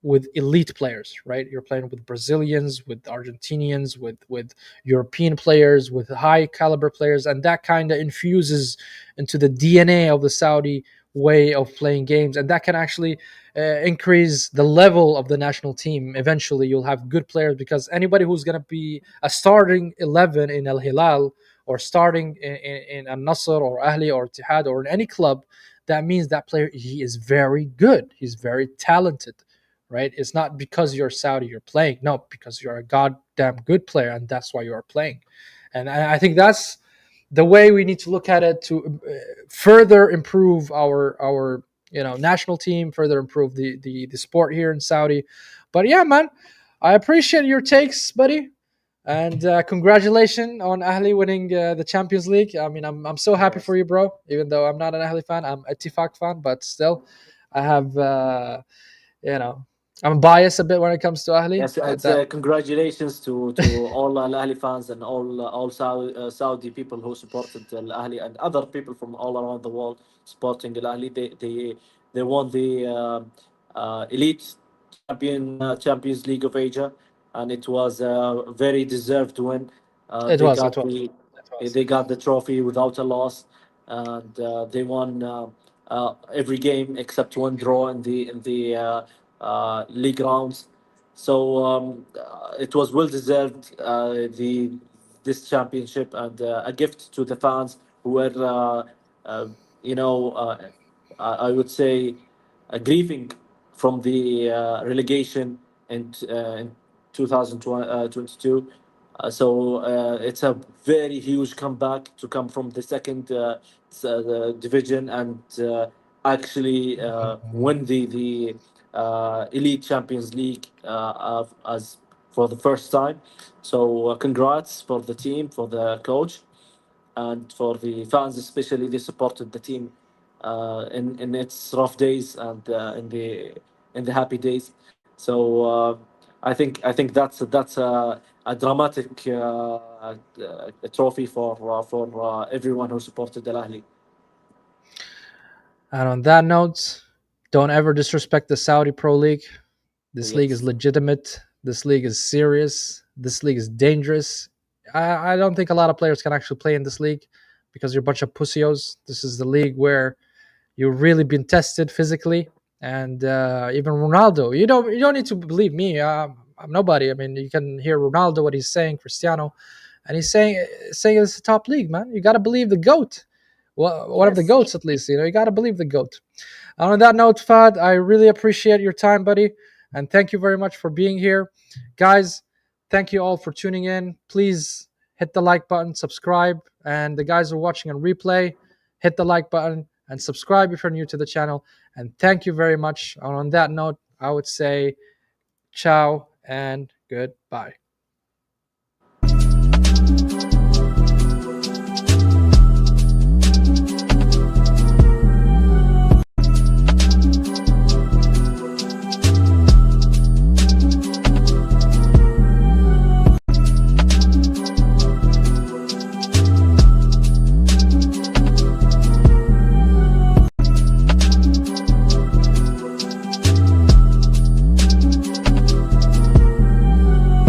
with elite players, right? You're playing with Brazilians, with Argentinians, with European players, with high caliber players, and that kind of infuses into the DNA of the Saudi way of playing games, and that can actually increase the level of the national team. Eventually, you'll have good players, because anybody who's going to be a starting 11 in Al Hilal, or starting in Al Nasr or Ahli or Tihad or in any club, that means that player, he is very good. He's very talented, right? It's not because you're Saudi you're playing. No, because you're a goddamn good player, and that's why you are playing. And I think that's the way we need to look at it to further improve our national team, further improve the sport here in Saudi. But yeah, man, I appreciate your takes, buddy. And congratulations on Ahli winning the Champions League. I mean, I'm so happy for Yes. you, bro. Even though I'm not an Ahli fan, I'm a Tifak fan, but still, I have you know, I'm biased a bit when it comes to Ahli, Yes, but it's that congratulations to all Al Ahly fans and all Saudi people who supported Al Ahly and other people from all around the world supporting Al Ahly. They won the elite Champions League of Asia, and it was a very deserved win. it was, it was, it was. They got the trophy without a loss, and they won every game except one draw in the league rounds. So it was well deserved. The This championship, and a gift to the fans who were, uh, you know, I would say, grieving from the relegation in 2022. It's a very huge comeback to come from the second division and actually win the Elite Champions League as for the first time. So congrats for the team, for the coach, and for the fans especially. They supported the team in its rough days and in the happy days. So I think that's a dramatic trophy for everyone who supported Al Ahly. And on that note, don't ever disrespect the Saudi Pro League. This league is Yes, legitimate. This league is serious. This league is dangerous. I don't think a lot of players can actually play in this league because you're a bunch of pussios. This is the league where you've really been tested physically, and even Ronaldo. You don't need to believe me. I'm nobody. I mean, you can hear Ronaldo what he's saying, Cristiano, and he's saying it's a top league, man. You got to believe the goat. Well, one of the yes. goats at least. You got to believe the goat. On that note, Fad, I really appreciate your time, buddy, and thank you very much for being here, guys. Thank you all for tuning in. Please hit the like button, subscribe, and the guys who are watching on replay, hit the like button and subscribe if you're new to the channel. And thank you very much. And on that note, I would say ciao and goodbye.